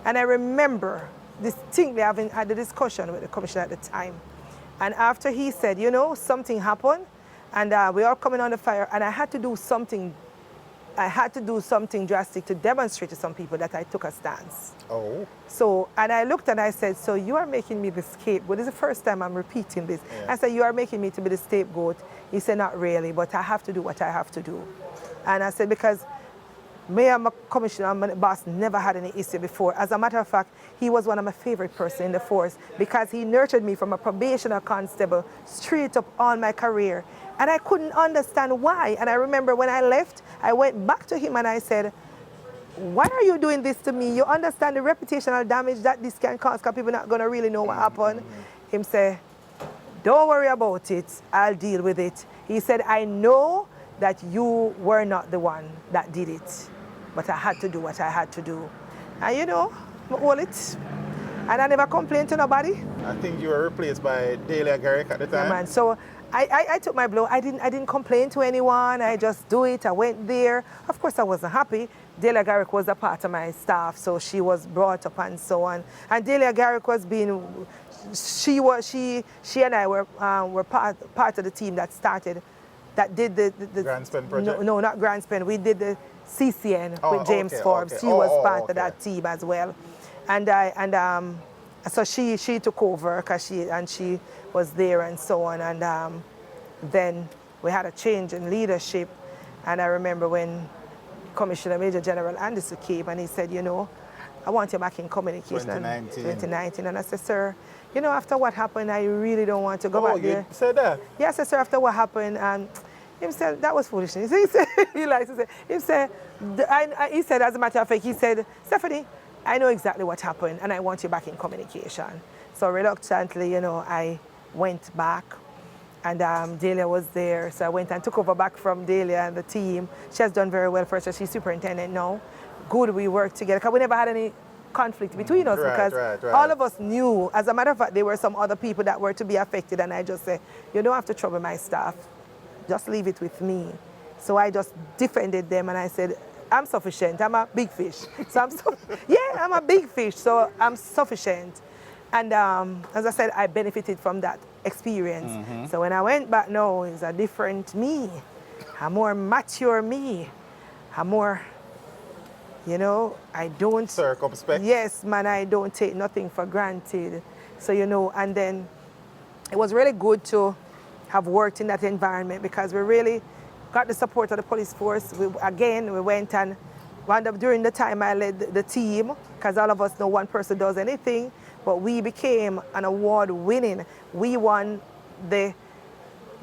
Speaker 2: And I remember distinctly having had a discussion with the commissioner at the time. And after he said, you know, something happened, and we're all coming on the fire, and I had to do something drastic to demonstrate to some people that I took a stance.
Speaker 1: Oh.
Speaker 2: So, and I looked and I said, so you are making me the scapegoat. This is the first time I'm repeating this. Yeah. I said, you are making me to be the scapegoat. He said, not really, but I have to do what I have to do. And I said, because me and my commissioner and my boss never had any issue before. As a matter of fact, he was one of my favorite persons in the force because he nurtured me from a probationer constable straight up all my career. And I couldn't understand why. And I remember when I left, I went back to him and I said, why are you doing this to me? You understand the reputational damage that this can cause because people are not going to really know what happened. Him said, don't worry about it. I'll deal with it. He said, I know that you were not the one that did it, but I had to do what I had to do. And you know, all it. And I never complained to nobody.
Speaker 1: I think you were replaced by Delia Garrick at the time.
Speaker 2: Yeah, man. So I took my blow. I didn't complain to anyone. I just do it. I went there. Of course, I wasn't happy. Delia Garrick was a part of my staff, so she was brought up and so on. And Delia Garrick was she and I were part of the team that did the
Speaker 1: Grand Spend project?
Speaker 2: No, not Grand Spend. We did the CCN with James Forbes. She was part of that team as well. And so she took over because she was there and so on. And then we had a change in leadership. And I remember when Commissioner Major General Anderson came and he said, you know, I want you back in communication. 2019. And I said, sir, you know, after what happened, I really don't want to go back there.
Speaker 1: Oh, you said that?
Speaker 2: Yes, I said, sir, after what happened, and he said, that was foolishness. He said, he said, as a matter of fact, he said, Stephanie, I know exactly what happened, and I want you back in communication. So reluctantly, you know, I went back, and Delia was there. So I went and took over back from Delia and the team. She has done very well for us. So she's superintendent now. Good, we worked together, because we never had any conflict between us, because all of us knew. As a matter of fact, there were some other people that were to be affected, and I just said, you don't have to trouble my staff. Just leave it with me. So I just defended them, and I said, I'm sufficient. I'm a big fish. So I'm a big fish, so I'm sufficient. And as I said, I benefited from that experience. So when I went back now, it's a different me, a more mature me, a more, you know, I don't...
Speaker 1: Circumspect?
Speaker 2: Yes, man, I don't take nothing for granted. So, you know, and then it was really good to have worked in that environment, because we really got the support of the police force. We went and wound up during the time I led the team, because all of us know one person does anything, but we became an award winning. We won the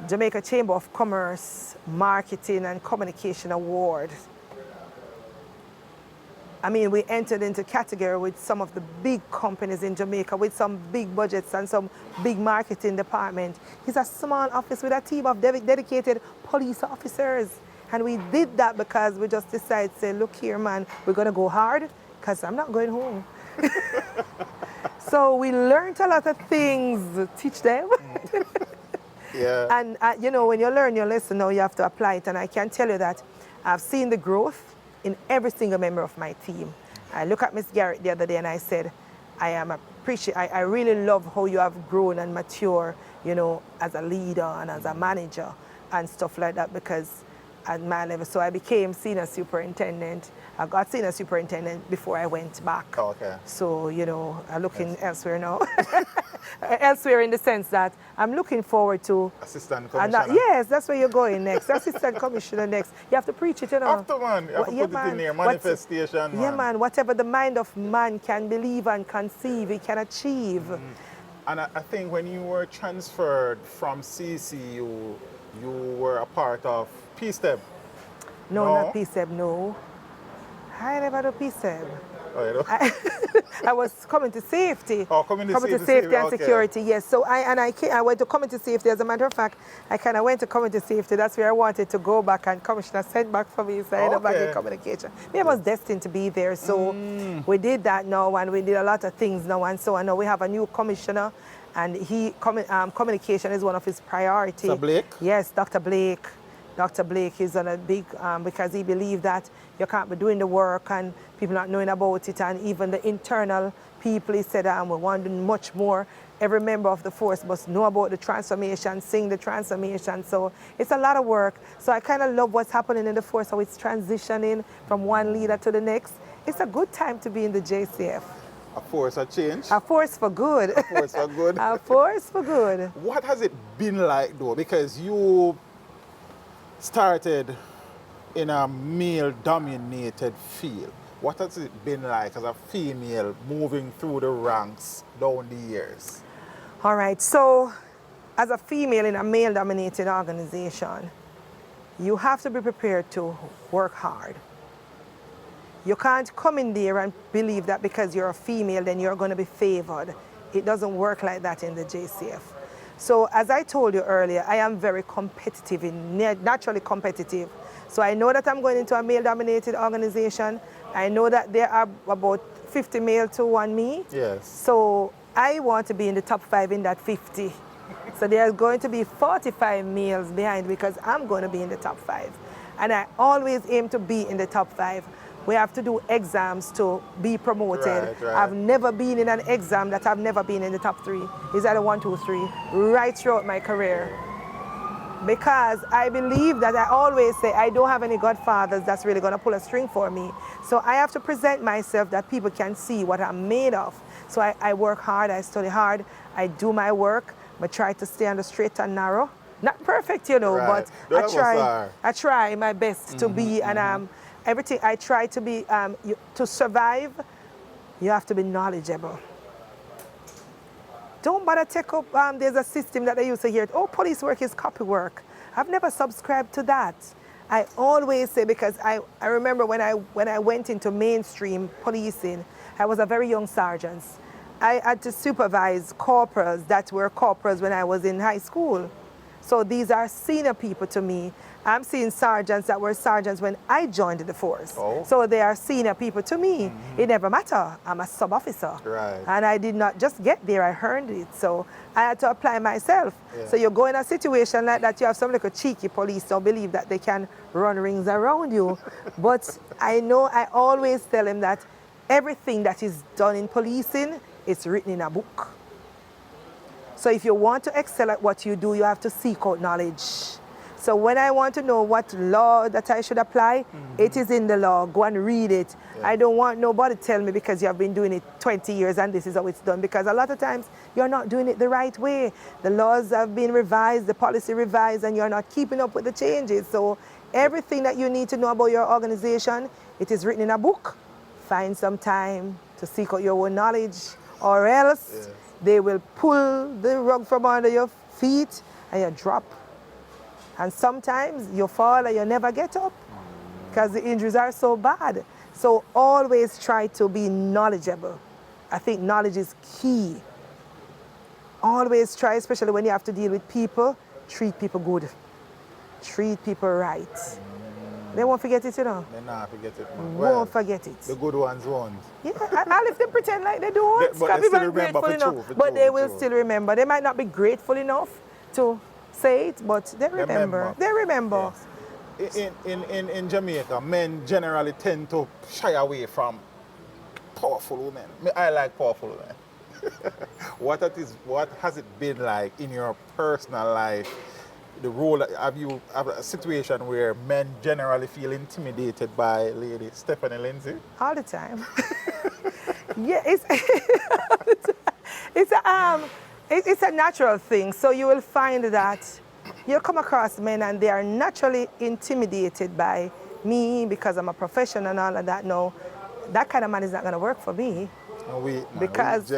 Speaker 2: Jamaica Chamber of Commerce Marketing and Communication Award. I mean, we entered into category with some of the big companies in Jamaica with some big budgets and some big marketing department. It's a small office with a team of dedicated police officers. And we did that because we just decided to say, look here, man, we're going to go hard, because I'm not going home. So we learned a lot of things, teach them.
Speaker 1: Yeah.
Speaker 2: And, you know, when you learn your lesson, now you have to apply it. And I can tell you that I've seen the growth in every single member of my team. I look at Miss Garrett the other day and I said, I really love how you have grown and mature, you know, as a leader and as a manager and stuff like that, because at my level, so I became senior superintendent. I got senior superintendent before I went back.
Speaker 1: Oh, okay.
Speaker 2: So, you know, I'm looking elsewhere now. Elsewhere in the sense that I'm looking forward to...
Speaker 1: Assistant Commissioner.
Speaker 2: Yes, that's where you're going next. Assistant Commissioner next. You have to preach it, you know.
Speaker 1: After, man. You have to put it in there. Manifestation, man.
Speaker 2: Yeah, man. Whatever the mind of man can believe and conceive, he can achieve.
Speaker 1: And I think when you were transferred from CCU, you were a part of PSTEP.
Speaker 2: No, not PSTEP, no. I never do PSTEP.
Speaker 1: Oh, you know?
Speaker 2: I was community safety.
Speaker 1: Oh, community
Speaker 2: safety and
Speaker 1: okay.
Speaker 2: security, yes. So I went to community safety. As a matter of fact, I kind of went to community safety. That's where I wanted to go back, and Commissioner sent back for me, so I ended up back in communication. Me, I was destined to be there, so we did that now, and we did a lot of things now, and so I know we have a new commissioner, and communication is one of his priorities.
Speaker 1: Dr. Blake?
Speaker 2: Yes, Dr. Blake. Dr. Blake is on a big, because he believed that you can't be doing the work and people not knowing about it, and even the internal people, he said, we want to do much more. Every member of the force must know about the transformation, sing the transformation. So it's a lot of work. So I kind of love what's happening in the force, how it's transitioning from one leader to the next. It's a good time to be in the JCF.
Speaker 1: A force of change?
Speaker 2: A force for good.
Speaker 1: A force for good.
Speaker 2: A force for good.
Speaker 1: What has it been like, though? Because you started in a male-dominated field. What has it been like as a female moving through the ranks down the years?
Speaker 2: All right, so as a female in a male-dominated organization, you have to be prepared to work hard. You can't come in there and believe that because you're a female, then you're going to be favored. It doesn't work like that in the JCF. So as I told you earlier, I am very competitive, naturally competitive. So I know that I'm going into a male-dominated organization. I know that there are about 50 male to 1 me.
Speaker 1: Yes.
Speaker 2: So I want to be in the top 5 in that 50. So there's going to be 45 males behind, because I'm going to be in the top 5. And I always aim to be in the top 5. We have to do exams to be promoted.
Speaker 1: Right.
Speaker 2: I've never been in an exam that I've never been in the top 3. It's either 1, 2, 3, right throughout my career. Because I believe that I always say I don't have any godfathers that's really going to pull a string for me. So I have to present myself that people can see what I'm made of. So I work hard, I study hard, I do my work, but try to stay on the straight and narrow. Not perfect, you know,
Speaker 1: Right.
Speaker 2: but
Speaker 1: None of us are.
Speaker 2: I try my best to be, and everything I try to be, to survive, you have to be knowledgeable. Don't bother take up, there's a system that I used to hear, oh, police work is copy work. I've never subscribed to that. I always say, because I remember when I went into mainstream policing, I was a very young sergeant. I had to supervise corporals that were corporals when I was in high school. So these are senior people to me. I'm seeing sergeants that were sergeants when I joined the force.
Speaker 1: Oh.
Speaker 2: So they are senior people to me. It never matter. I'm a sub-officer.
Speaker 1: Right.
Speaker 2: And I did not just get there, I earned it. So I had to apply myself.
Speaker 1: Yeah.
Speaker 2: So you go in a situation like that, you have some little cheeky police don't believe that they can run rings around you. But I know I always tell them that everything that is done in policing is written in a book. So if you want to excel at what you do, you have to seek out knowledge. So when I want to know what law that I should apply, it is in the law. Go and read it. Yeah. I don't want nobody to tell me because you have been doing it 20 years and this is how it's done. Because a lot of times you're not doing it the right way. The laws have been revised, the policy revised, and you're not keeping up with the changes. So everything that you need to know about your organization, it is written in a book. Find some time to seek out your own knowledge, or else they will pull the rug from under your feet and you drop. And sometimes you fall and you never get up because the injuries are so bad. So always try to be knowledgeable. I think knowledge is key. Always try, especially when you have to deal with people, treat people good. Treat people right. They won't forget it, you know.
Speaker 1: They not forget it, man.
Speaker 2: Won't forget it.
Speaker 1: The good ones won't.
Speaker 2: Yeah, I'll if they pretend like they don't.
Speaker 1: But they still remember for true.
Speaker 2: But they will still remember. They might not be grateful enough to say it, but they remember. They remember.
Speaker 1: Yes. In Jamaica, men generally tend to shy away from powerful women. I like powerful women. What has it been like in your personal life? The role, have you have a situation where men generally feel intimidated by Lady Stephanie Lindsay?
Speaker 2: All the time. Yeah, it's a natural thing. So you will find that you'll come across men and they are naturally intimidated by me because I'm a professional and all of that. No, that kind of man is not going to work for me. Because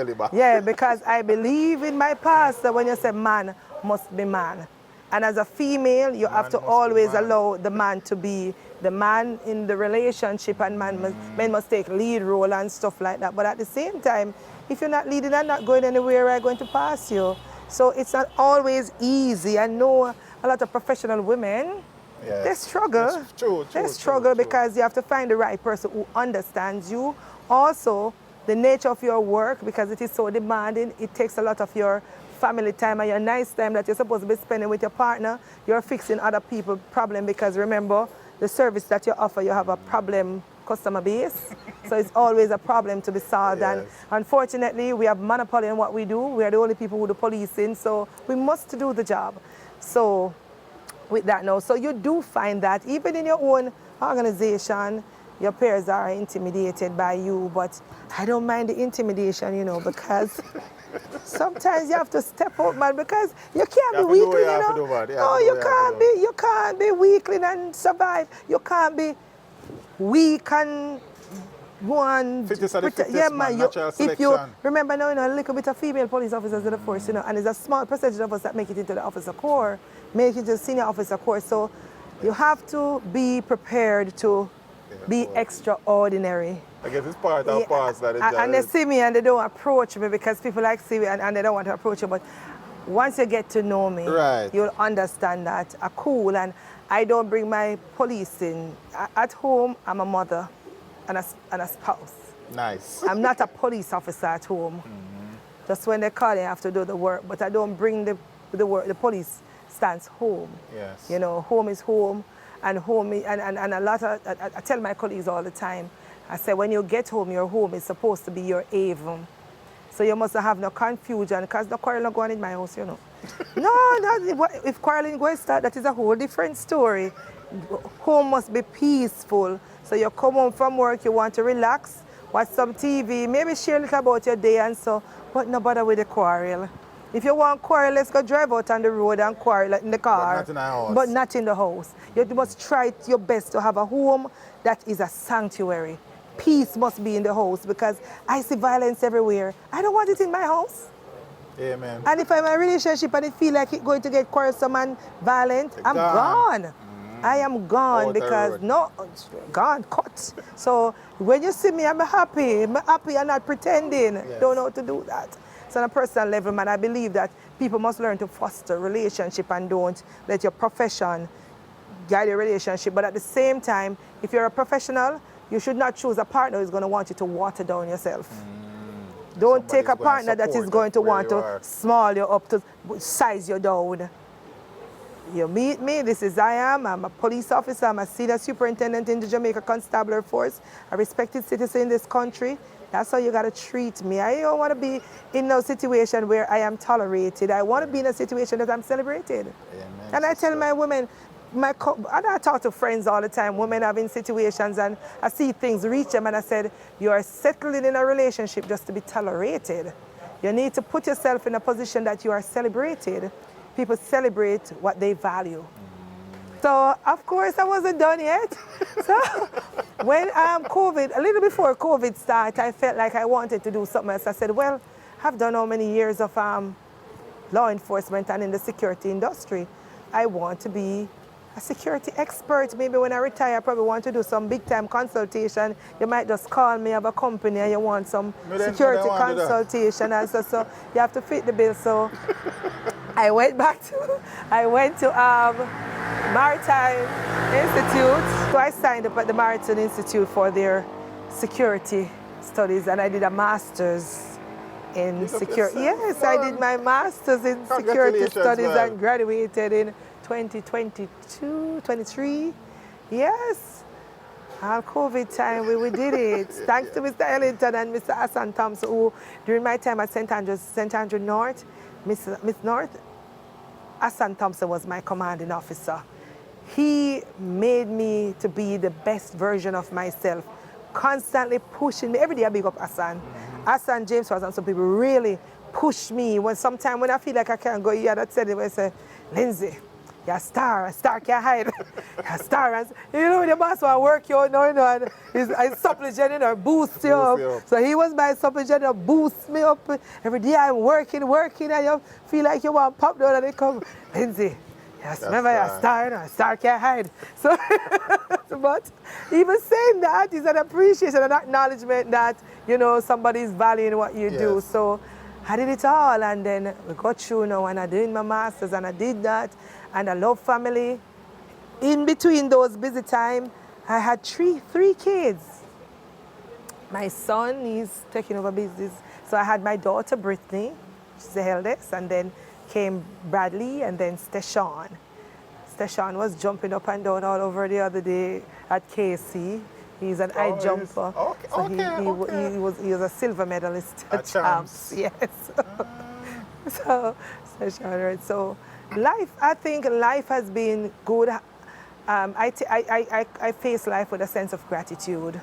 Speaker 2: I believe in my past that when you say man must be man. And as a female, you have to always allow the man to be the man in the relationship, and men must take lead role and stuff like that. But at the same time, if you're not leading and not going anywhere, I'm going to pass you. So it's not always easy. I know a lot of professional women, they struggle. They struggle because you have to find the right person who understands you. Also, the nature of your work, because it is so demanding, it takes a lot of your family time and your nice time that you're supposed to be spending with your partner. You're fixing other people's problem because remember, the service that you offer, you have a problem customer base. So it's always a problem to be solved. Yes. And unfortunately, we have monopoly in what we do. We are the only people who do policing, so we must do the job. So with that now, so you do find that even in your own organization, your peers are intimidated by you, but I don't mind the intimidation, you know, because sometimes you have to step up, man, because you can't be weakling, you know. No, you can't be weakling and survive. You can't be weak and one.
Speaker 1: Yeah, man. If you
Speaker 2: remember now, you know, a little bit of female police officers in the force, you know, and there's a small percentage of us that make it into the officer corps, make it to the senior officer corps. So you have to be prepared to be extraordinary.
Speaker 1: I guess it's part of parts that
Speaker 2: and they see me and they don't approach me because people like see me and they don't want to approach you. But once you get to know me, you'll understand that I'm cool and I don't bring my policing. At home, I'm a mother and a spouse.
Speaker 1: Nice.
Speaker 2: I'm not a police officer at home. Just when they call, I have to do the work, but I don't bring the work. The police stands home.
Speaker 1: Yes.
Speaker 2: You know, home is home. And home, and a lot of, I tell my colleagues all the time, I say, when you get home, your home is supposed to be your haven. So you must have no confusion, because the quarrel not going in my house, you know. No, if quarreling going to start, that is a whole different story. Home must be peaceful. So you come home from work, you want to relax, watch some TV, maybe share a little about your day and so, but no bother with the quarrel. If you want quarrel, let's go drive out on the road and quarrel in the car.
Speaker 1: But not in our house.
Speaker 2: But not in the house. You must try your best to have a home that is a sanctuary. Peace must be in the house because I see violence everywhere. I don't want it in my house.
Speaker 1: Amen.
Speaker 2: And if I'm in a relationship and I feel like it's going to get quarrelsome and violent, I'm gone. I am gone because gone, cut. So when you see me, I'm happy. I'm happy and not pretending.
Speaker 1: Yes.
Speaker 2: Don't know how to do that. So on a personal level, man, I believe that people must learn to foster relationship and don't let your profession guide your relationship. But at the same time, if you're a professional, you should not choose a partner who's going to want you to water down yourself. Don't take a partner that is going to want to small you up, to size you down. You meet me, I'm a police officer, I'm a senior superintendent in the Jamaica Constabulary Force, a respected citizen in this country. That's how you gotta treat me. I don't wanna be in a situation where I am tolerated. I wanna be in a situation that I'm celebrated. Amen. And I tell my women, and I talk to friends all the time, women having situations, and I see things reach them, and I said, you are settling in a relationship just to be tolerated. You need to put yourself in a position that you are celebrated. People celebrate what they value. So, of course, I wasn't done yet. So, when COVID, a little before COVID started, I felt like I wanted to do something else. I said, well, I've done how many years of law enforcement and in the security industry. I want to be a security expert. Maybe when I retire, I probably want to do some big-time consultation. You might just call me, have a company, and you want some security consultation. And so you have to fit the bill. So I went to Maritime Institute. So I signed up at the Maritime Institute for their security studies, and I did a master's in security. Yes, I did my master's in security studies and graduated in 2022, 23. Yes. All COVID time, we did it. Thanks to Mr. Ellington and Mr. Hassan Thompson, who during my time at St. Andrew North, Miss North, Hassan Thompson was my commanding officer. He made me to be the best version of myself, constantly pushing me. Every day I big up Hassan. Hassan, James Ross, and some people really push me. When I feel like I can't go here, that's it. I say, Lindsay, you're a star can't hide. You're a star. And, you know, when your boss will work you out, and his supplement boosts you up. So he was my supplement, boosts me up. Every day I'm working, and you feel like you want to pop down and they come, Lindsay, yes, remember you're a star, a star can't hide. So, but even saying that is an appreciation, an acknowledgement that, you know, somebody's valuing what you do. So I did it all, and then we got through now, and I did my master's, and I did that, and I love family. In between those busy time, I had three kids. My son is taking over business. So I had my daughter, Brittany, she's the eldest, and then came Bradley, and then Steshawn. Steshawn was jumping up and down all over the other day at KC. He's an high jumper. He was a silver medalist at champs. Yes. So life, I think life has been good. I face life with a sense of gratitude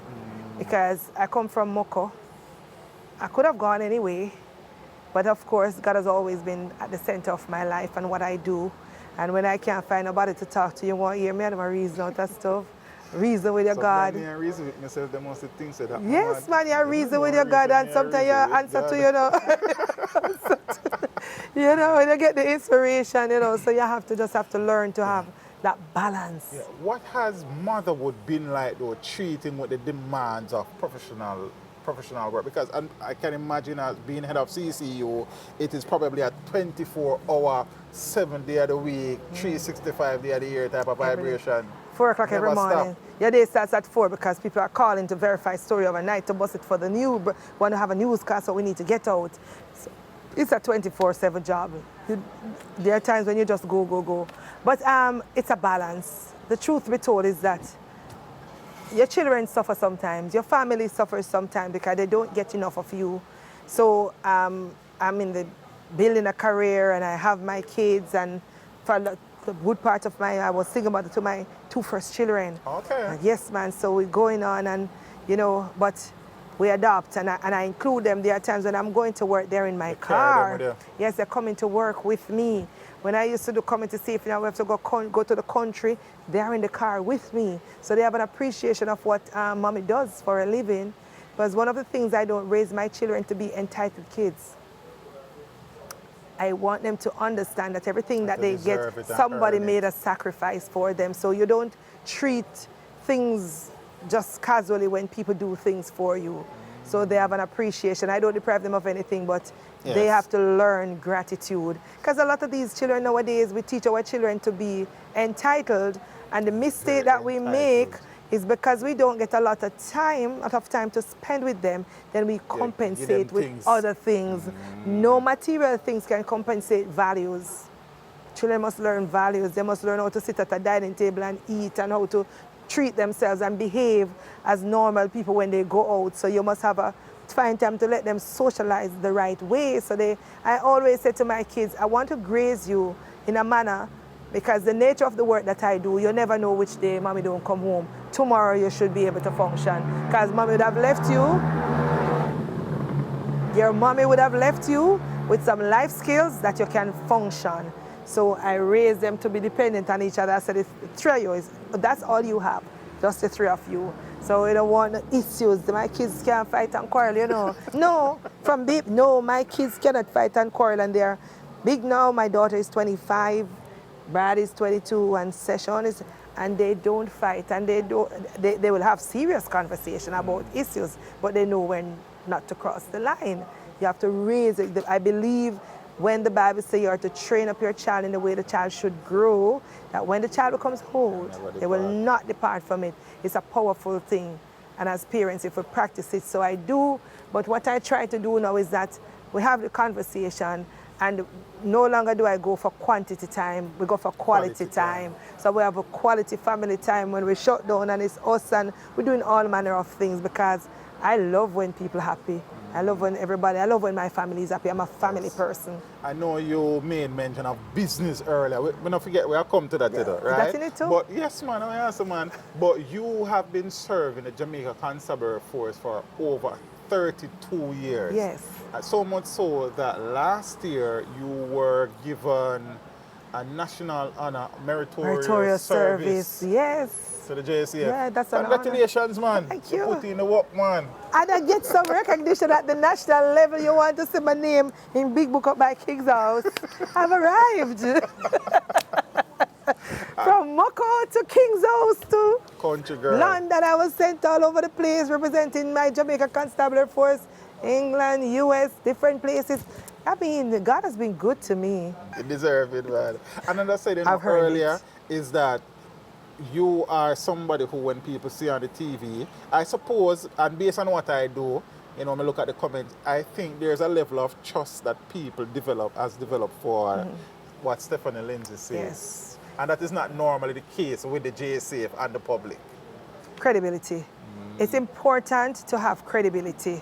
Speaker 2: because I come from Moko. I could have gone anyway, but of course God has always been at the center of my life and what I do. And when I can't find nobody to talk to, you want to hear me, I have a reason out of stuff. Reason with your God.
Speaker 1: I reason with myself, there must be things that happen.
Speaker 2: Yes, man, you reason with your God, and sometimes you answer to, you know. You know, when you get the inspiration, you know, so you have to learn to have that balance.
Speaker 1: Yeah. What has motherhood been like, though, treating with the demands of professional work? Because I can imagine as being head of CCU, it is probably a 24-hour, 7 day of the week, 365 days of the year type of vibration.
Speaker 2: 4 o'clock every morning. Your day starts at 4 because people are calling to verify story overnight to bust it for the news. Want to have a newscast, so we need to get out. So it's a 24/7 job. There are times when you just go. But it's a balance. The truth be told is that your children suffer sometimes. Your family suffers sometimes because they don't get enough of you. So I'm in the building a career, and I have my kids, and for the good part of I was thinking about it to my 2 first children.
Speaker 1: Okay.
Speaker 2: And yes, man, so we're going on, and, you know, but we adopt, and I include them. There are times when I'm going to work, they're in my car. Yes, they're coming to work with me. When I used to do community safety, now we have to go to the country, they're in the car with me. So they have an appreciation of what mommy does for a living. Because one of the things, I don't raise my children to be entitled kids. I want them to understand that everything that they get, somebody made a sacrifice for them. So you don't treat things just casually when people do things for you. So they have an appreciation. I don't deprive them of anything, but they have to learn gratitude. Because a lot of these children nowadays, we teach our children to be entitled, and the mistake that we make is because we don't get a lot of time to spend with them, then we compensate with other things. No material things can compensate values. Children must learn values. They must learn how to sit at a dining table and eat, and how to treat themselves and behave as normal people when they go out. So you must find time to let them socialize the right way. So I always say to my kids, I want to graze you in a manner, because the nature of the work that I do, you never know which day mommy don't come home. Tomorrow you should be able to function, because mommy would have left you. Your mommy would have left you with some life skills that you can function. So I raise them to be dependent on each other. I said, the three of you, that's all you have, just the three of you. So we don't want issues. My kids can't fight and quarrel, you know. No, my kids cannot fight and quarrel, and they're big now. My daughter is 25, Brad is 22, and Session is, and they don't fight, and they will have serious conversation about issues, but they know when not to cross the line. You have to raise it. I believe when the Bible says you are to train up your child in the way the child should grow, that when the child becomes old, they will not depart from it. It's a powerful thing. And as parents, if we practice it, so I do. But what I try to do now is that we have the conversation, and no longer do I go for quantity time, we go for quality time. So we have a quality family time when we shut down, and it's us, and we're doing all manner of things, because I love when people are happy. I love when my family is happy. I'm a family person.
Speaker 1: I know you made mention of business earlier. We don't forget, we have come to that today, right?
Speaker 2: That's in it too?
Speaker 1: But yes, man, man. But you have been serving the Jamaica Constabulary Force for over 32 years.
Speaker 2: Yes.
Speaker 1: So much so that last year you were given a National Honor Meritorious Service.
Speaker 2: Yes.
Speaker 1: To the JCF.
Speaker 2: Yeah, that's an
Speaker 1: Congratulations,
Speaker 2: honor.
Speaker 1: man.
Speaker 2: Thank you.
Speaker 1: Put in the work, man.
Speaker 2: And I get some recognition at the national level. You want to see my name in Big Book Up by King's House. I've arrived. From Moko to King's House to
Speaker 1: Country girl.
Speaker 2: London. I was sent all over the place representing my Jamaica Constabulary Force, England, US, different places. I mean, God has been good to me.
Speaker 1: You deserve it, man. And as I said earlier, is that you are somebody who, when people see on the TV, I suppose, and based on what I do, when I look at the comments, I think there's a level of trust that people has developed for what Stephanie Lindsay says.
Speaker 2: Yes.
Speaker 1: And that is not normally the case with the JSAF and the public.
Speaker 2: Credibility. It's important to have credibility.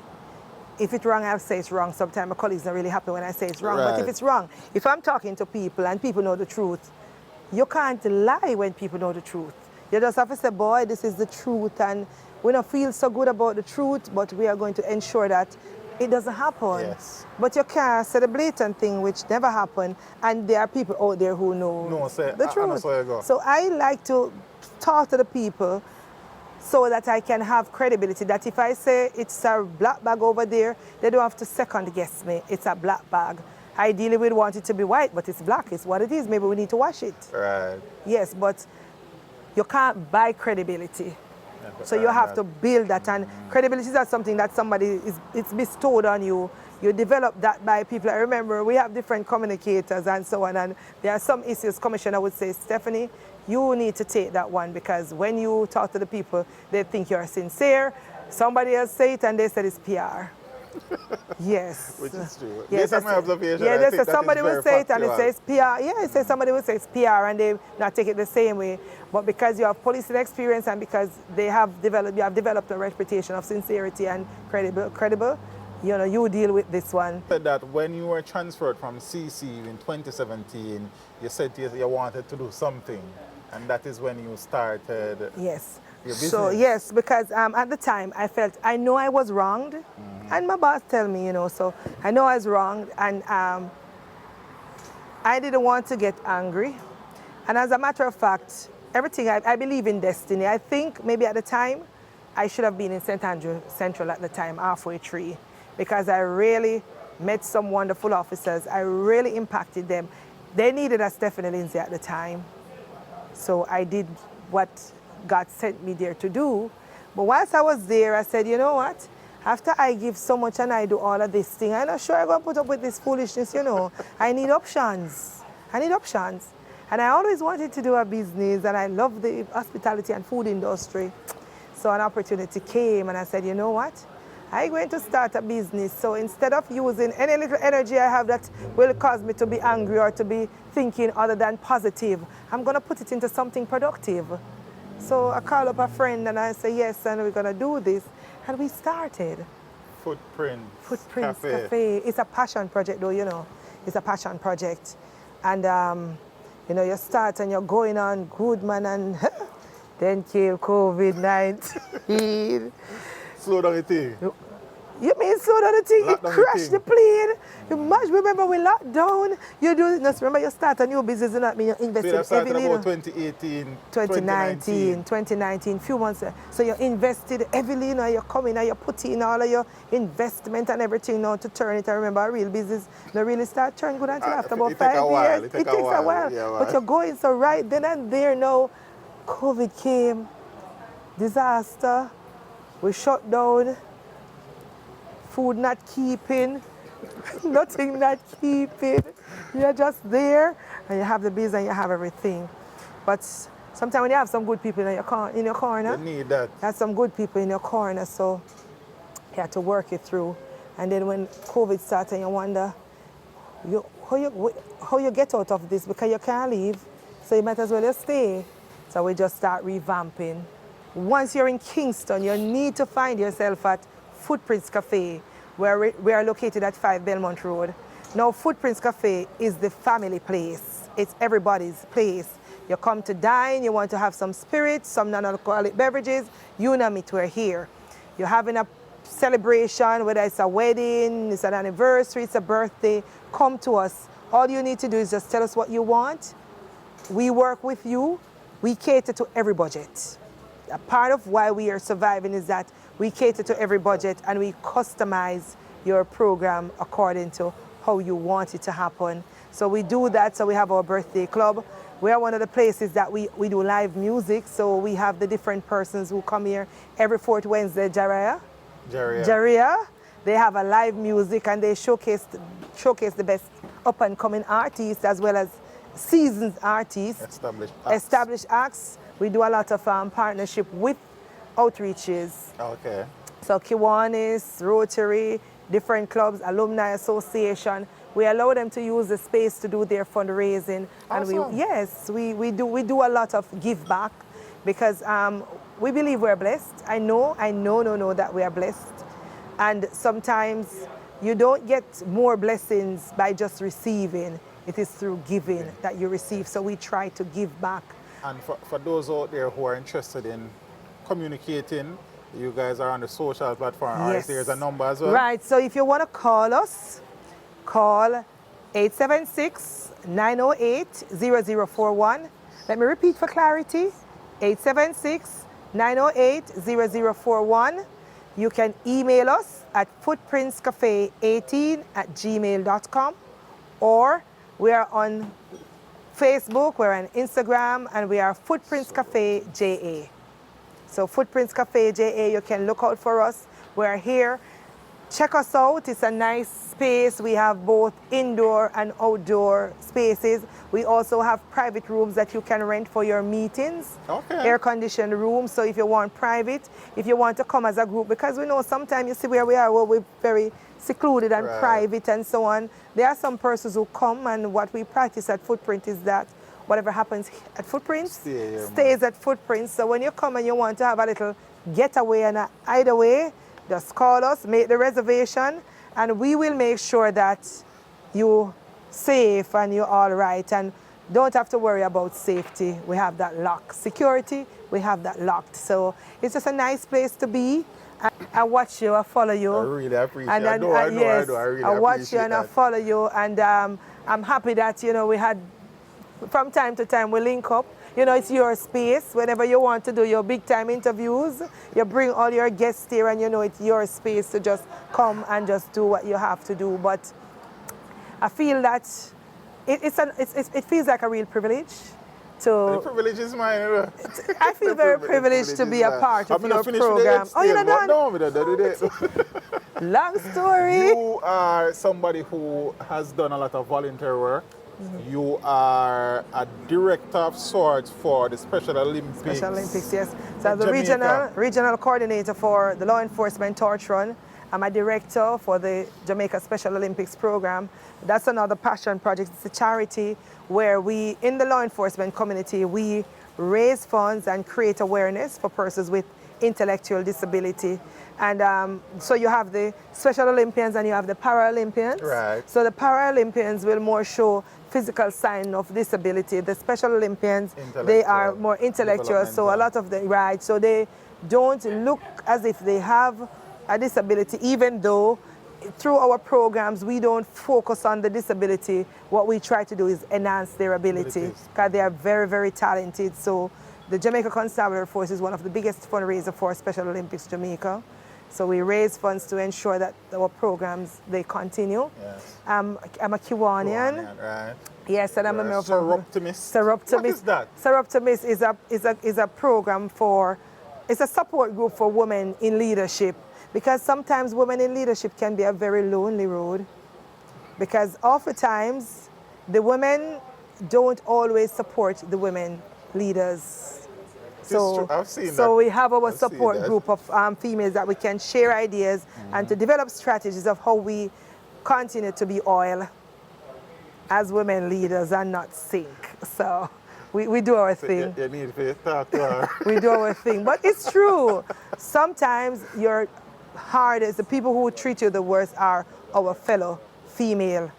Speaker 2: If it's wrong, I'll say it's wrong. Sometimes my colleagues are really happy when I say it's wrong. Right. But if it's wrong, if I'm talking to people and people know the truth, you can't lie when people know the truth. You just have to say, boy, this is the truth, and we don't feel so good about the truth, but we are going to ensure that it doesn't happen.
Speaker 1: Yes.
Speaker 2: But you can't say the blatant thing, which never happened, and there are people out there who know the truth. So I like to talk to the people so that I can have credibility, that if I say it's a black bag over there, they don't have to second guess me. It's a black bag. Ideally, we'd want it to be white, but it's black. It's what it is. Maybe we need to wash it.
Speaker 1: Right.
Speaker 2: Yes, but you can't buy credibility. So you have to build that. And credibility is not something that it's bestowed on you. You develop that by people. I remember we have different communicators and so on. And there are some issues, Commissioner would say, Stephanie, you need to take that one, because when you talk to the people, they think you're sincere. Somebody else say it and they said it's PR. Yes.
Speaker 1: Which is true.
Speaker 2: Yes,
Speaker 1: that's my observation.
Speaker 2: Yeah, somebody will say it and it says PR. Yeah, it says somebody will say it's PR and they not take it the same way. But because you have policing experience and because you have developed a reputation of sincerity and credible, you deal with this one.
Speaker 1: Said that when you were transferred from CC in 2017, you said you wanted to do something, and that is when you started.
Speaker 2: Yes.
Speaker 1: Your
Speaker 2: So
Speaker 1: business.
Speaker 2: yes, because at the time I felt I know I was wronged, and my boss tell me, you know, so I know I was wronged, and I didn't want to get angry. And as a matter of fact, everything I believe in destiny. I think maybe at the time I should have been in St. Andrew Central at the time, halfway tree, because I really met some wonderful officers. I really impacted them. They needed a Stephanie Lindsay at the time. So I did what God sent me there to do. But whilst I was there, I said, you know what? After I give so much and I do all of this thing, I'm not sure I'm going to put up with this foolishness, you know. I need options. I need options. And I always wanted to do a business, and I love the hospitality and food industry. So an opportunity came, and I said, you know what? I'm going to start a business. So instead of using any little energy I have that will cause me to be angry or to be thinking other than positive, I'm going to put it into something productive. So I call up a friend and I say, yes, and we're going to do this. And we started.
Speaker 1: Footprints
Speaker 2: Cafe. It's a passion project though, you know. It's a passion project. And, you know, you start and you're going on good, man, and then came COVID-19.
Speaker 1: Slow down the thing.
Speaker 2: You mean so that the thing,
Speaker 1: Lock
Speaker 2: it
Speaker 1: down
Speaker 2: crashed
Speaker 1: the
Speaker 2: the plane. You must remember we locked down. You do this. Remember you start a new business and that mean you
Speaker 1: So
Speaker 2: invested
Speaker 1: you started
Speaker 2: heavily.
Speaker 1: about 2018,
Speaker 2: 2019, few months. So you invested heavily, you know, you're coming and you put in all of your investment and everything now to turn it. I remember a real business, they really start turning good until after about 5 years.
Speaker 1: It takes a while. Yeah,
Speaker 2: But you're going so right then and there now. COVID came, disaster, we shut down. Food not keeping, nothing not keeping. You're just there and you have the biz and you have everything. But sometimes when you have some good people in your corner,
Speaker 1: You need that.
Speaker 2: you have some good people in your corner, so you have to work it through. And then when COVID started, you wonder how you get out of this, because you can't leave, so you might as well just stay. So we just start revamping. Once you're in Kingston, you need to find yourself at Footprints Cafe, where we are located at 5 Belmont Road. Now, Footprints Cafe is the family place. It's everybody's place. You come to dine, you want to have some spirits, some non-alcoholic beverages, you name it, we're here. You're having a celebration, whether it's a wedding, it's an anniversary, it's a birthday, come to us. All you need to do is just tell us what you want. We work with you. We cater to every budget. A part of why we are surviving is that we cater to every budget and we customize your program according to how you want it to happen. So we do that. So we have our birthday club. We are one of the places that we do live music. So we have the different persons who come here every fourth Wednesday. Jaria. They have a live music and they showcase the best up and coming artists as well as seasoned artists. Established acts. We do a lot of partnership with outreaches.
Speaker 1: Okay.
Speaker 2: So Kiwanis, Rotary, different clubs, Alumni Association. We allow them to use the space to do their fundraising.
Speaker 1: Awesome.
Speaker 2: And we do a lot of give back because we believe we're blessed. I know that we are blessed. And sometimes you don't get more blessings by just receiving. It is through giving that you receive. So we try to give back.
Speaker 1: And for those out there who are interested in communicating, you guys are on the social platform.
Speaker 2: Yes.
Speaker 1: There's a number as well.
Speaker 2: Right. So if you want to call us, call 876-908-0041. Let me repeat for clarity. 876-908-0041. You can email us at footprintscafe18@gmail.com, or we are on Facebook, we're on Instagram, and we are Footprints Cafe JA. So Footprints Cafe JA, you can look out for us. We're here. Check us out. It's a nice space. We have both indoor and outdoor spaces. We also have private rooms that you can rent for your meetings.
Speaker 1: Okay.
Speaker 2: Air-conditioned rooms. So if you want private, if you want to come as a group, because we know sometimes you see where we are, where we're very secluded and private and so on. There are some persons who come, and what we practice at Footprint is that whatever happens at Footprints stays at Footprints. So when you come and you want to have a little getaway and a hideaway, just call us, make the reservation, and we will make sure that you're safe and you're all right. And don't have to worry about safety. We have that locked. Security, we have that locked. So it's just a nice place to be. I watch you, I follow you.
Speaker 1: I really appreciate it.
Speaker 2: And
Speaker 1: I know. I really
Speaker 2: I watch
Speaker 1: appreciate
Speaker 2: you and I
Speaker 1: that.
Speaker 2: follow you. And I'm happy that, you know, we had, from time to time, we link up. You know, it's your space. Whenever you want to do your big time interviews, you bring all your guests here and you know it's your space to just come and just do what you have to do. But I feel that it feels like a real privilege.
Speaker 1: The privilege is mine.
Speaker 2: I feel very privileged to be a part of your program.
Speaker 1: Oh, you're not done? No, I'm not done.
Speaker 2: Long story.
Speaker 1: You are somebody who has done a lot of volunteer work. You are a director of sorts for the Special Olympics.
Speaker 2: Special Olympics, yes. So I'm the regional coordinator for the law enforcement torch run. I'm a director for the Jamaica Special Olympics program. That's another passion project. It's a charity where we, in the law enforcement community, we raise funds and create awareness for persons with intellectual disability. And so you have the Special Olympians and you have the Paralympians.
Speaker 1: Right.
Speaker 2: So the Paralympians will more show physical sign of disability. The Special Olympians, they are more intellectual. So a lot of them, right, so they don't look as if they have a disability, even though through our programs, we don't focus on the disability. What we try to do is enhance their ability because they are very, very talented. So the Jamaica Constabulary Force is one of the biggest fundraisers for Special Olympics Jamaica. So we raise funds to ensure that our programs, they continue.
Speaker 1: Yes.
Speaker 2: I'm a Kiwanian.
Speaker 1: Right.
Speaker 2: Yes, and I'm a member of
Speaker 1: Surreptimists. What is that?
Speaker 2: Surreptimists is a program for, it's a support group for women in leadership. Because sometimes women in leadership can be a very lonely road. Because oftentimes the women don't always support the women leaders. So,
Speaker 1: I've seen that.
Speaker 2: So we have our support group of females that we can share ideas and to develop strategies of how we continue to be oil as women leaders and not sink. So we do our thing.
Speaker 1: You need to talk to her.
Speaker 2: We do our thing. But it's true. Sometimes your hardest, the people who treat you the worst are our fellow female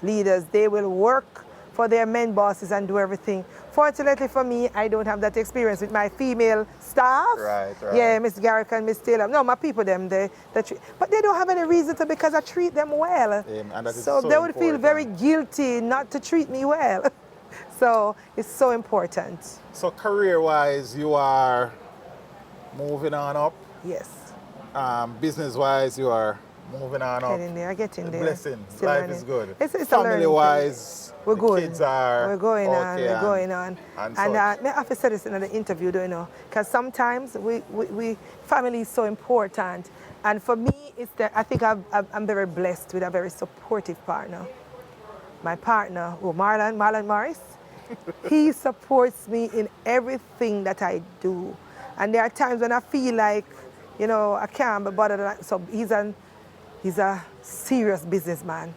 Speaker 2: leaders. They will work for their men bosses and do everything. Fortunately for me, I don't have that experience with my female staff.
Speaker 1: Right.
Speaker 2: Yeah, Miss Garrick and Miss Taylor. No, my people, they treat, but they don't have any reason to because I treat them well.
Speaker 1: And that is
Speaker 2: so they would feel very guilty not to treat me well. So it's so important.
Speaker 1: So career-wise, you are moving on up.
Speaker 2: Yes.
Speaker 1: Business-wise, you are moving on up.
Speaker 2: Getting there.
Speaker 1: Blessing.
Speaker 2: Still
Speaker 1: Life
Speaker 2: learning.
Speaker 1: is good.
Speaker 2: It's
Speaker 1: Family-wise,
Speaker 2: we're good.
Speaker 1: Kids are
Speaker 2: We're going on.
Speaker 1: okay
Speaker 2: We're going on.
Speaker 1: And
Speaker 2: I have to say this in the interview, do you know? Because sometimes family is so important. And for me, I think I'm very blessed with a very supportive partner. My partner, Marlon Morris, he supports me in everything that I do. And there are times when I feel like, you know, I can't be bothered. So he's a serious businessman.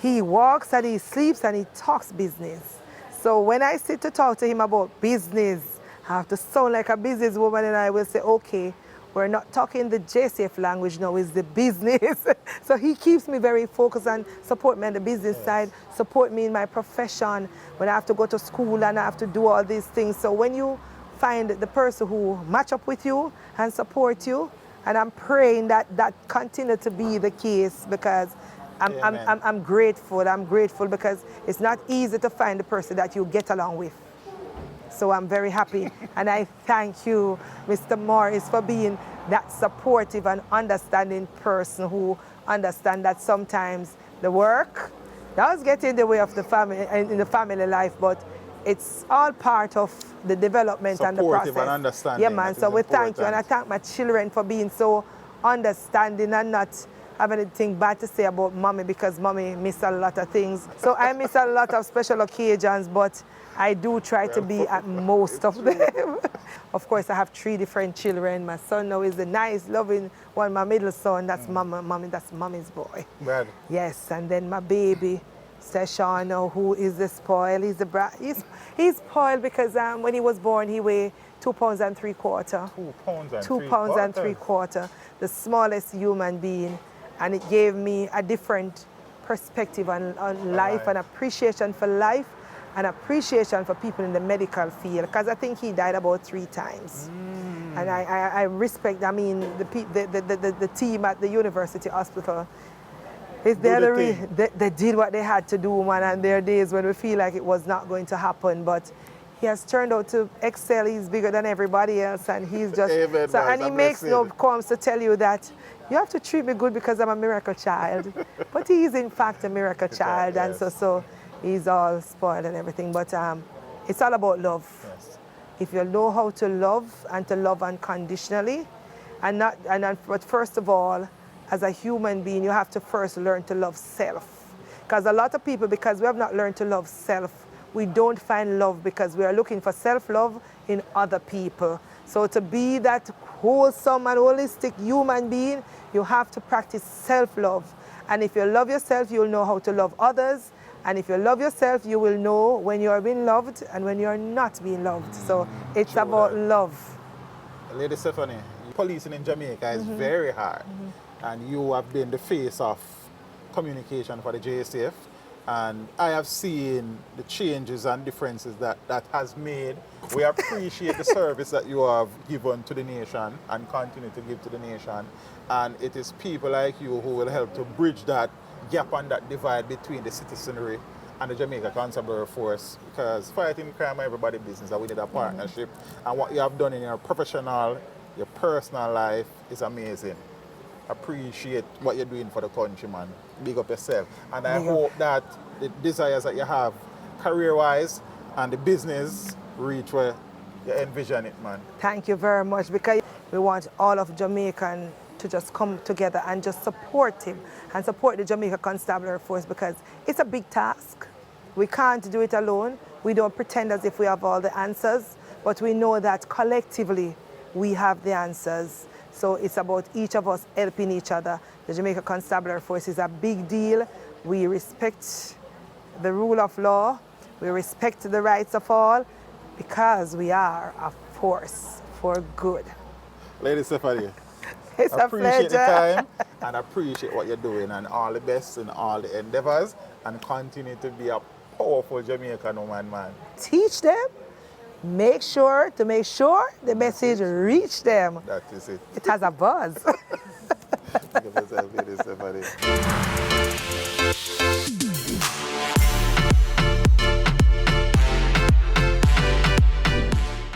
Speaker 2: He walks and he sleeps and he talks business. So when I sit to talk to him about business, I have to sound like a businesswoman and I will say, okay, we're not talking the JCF language now, it's the business. So he keeps me very focused and support me on the business side, support me in my profession when I have to go to school and I have to do all these things. So when you find the person who match up with you and support you, and I'm praying that continue to be the case because I'm grateful. I'm grateful because it's not easy to find the person that you get along with. So I'm very happy. And I thank you, Mr. Morris, for being that supportive and understanding person who understands that sometimes the work does get in the way of the family, in the family life, but it's all part of the development and the process.
Speaker 1: Supportive and understanding.
Speaker 2: Yeah, man. So we thank you. And I thank my children for being so understanding and not having anything bad to say about mommy because mommy miss a lot of things. So I miss a lot of special occasions, but I do try to be at most of them. Of course, I have 3 different children. My son now is the nice, loving one. My middle son, that's mommy, that's mommy's boy.
Speaker 1: Brad.
Speaker 2: Yes, and then my baby, Seshano, who is the spoil. He's the brat. He's spoiled because when he was born, he weighed 2 pounds and 3/4.
Speaker 1: 2 pounds and
Speaker 2: 2 pounds and 3/4. The smallest human being, and it gave me a different perspective on life and appreciation for life and appreciation for people in the medical field, because I think he died about 3 times. And I respect, I mean, the team at the university hospital. They did what they had to do, man, and there are days when we feel like it was not going to happen, but he has turned out to excel. He's bigger than everybody else, and he's just...
Speaker 1: Amen,
Speaker 2: so, and he makes no qualms to tell you that you have to treat me good because I'm a miracle child. But he is, in fact, a miracle child, and so he's all spoiled and everything. But it's all about love.
Speaker 1: Yes.
Speaker 2: If you know how to love and to love unconditionally, but first of all, as a human being, you have to first learn to love self. Because a lot of people, because we have not learned to love self, we don't find love because we are looking for self-love in other people. So to be that wholesome and holistic human being, you have to practice self-love. And if you love yourself, you'll know how to love others. And if you love yourself, you will know when you are being loved and when you are not being loved. So it's about love.
Speaker 1: Lady Stephanie, policing in Jamaica is very hard. And you have been the face of communication for the JSF. And I have seen the changes and differences that has made. We appreciate the service that you have given to the nation and continue to give to the nation. And it is people like you who will help to bridge that gap and that divide between the citizenry and the Jamaica Constabulary Force, because fighting crime is everybody's business, and we need a partnership. And what you have done in your professional, your personal life is amazing. Appreciate what you're doing for the country, man. Big up yourself. And I hope that the desires that you have career-wise and the business reach where you envision it, man.
Speaker 2: Thank you very much, because we want all of Jamaican to just come together and just support him and support the Jamaica Constabulary Force, because it's a big task. We can't do it alone. We don't pretend as if we have all the answers, but we know that collectively we have the answers. So it's about each of us helping each other. The Jamaica Constabulary Force is a big deal. We respect the rule of law. We respect the rights of all, because we are a force for good.
Speaker 1: Lady Stephanie,
Speaker 2: it's a pleasure.
Speaker 1: Appreciate the time and appreciate what you're doing, and all the best in all the endeavors, and continue to be a powerful Jamaican woman, man.
Speaker 2: Teach them. Make sure the message reach them.
Speaker 1: That is it.
Speaker 2: It has a buzz.
Speaker 1: Give yourself, Lady Stephanie.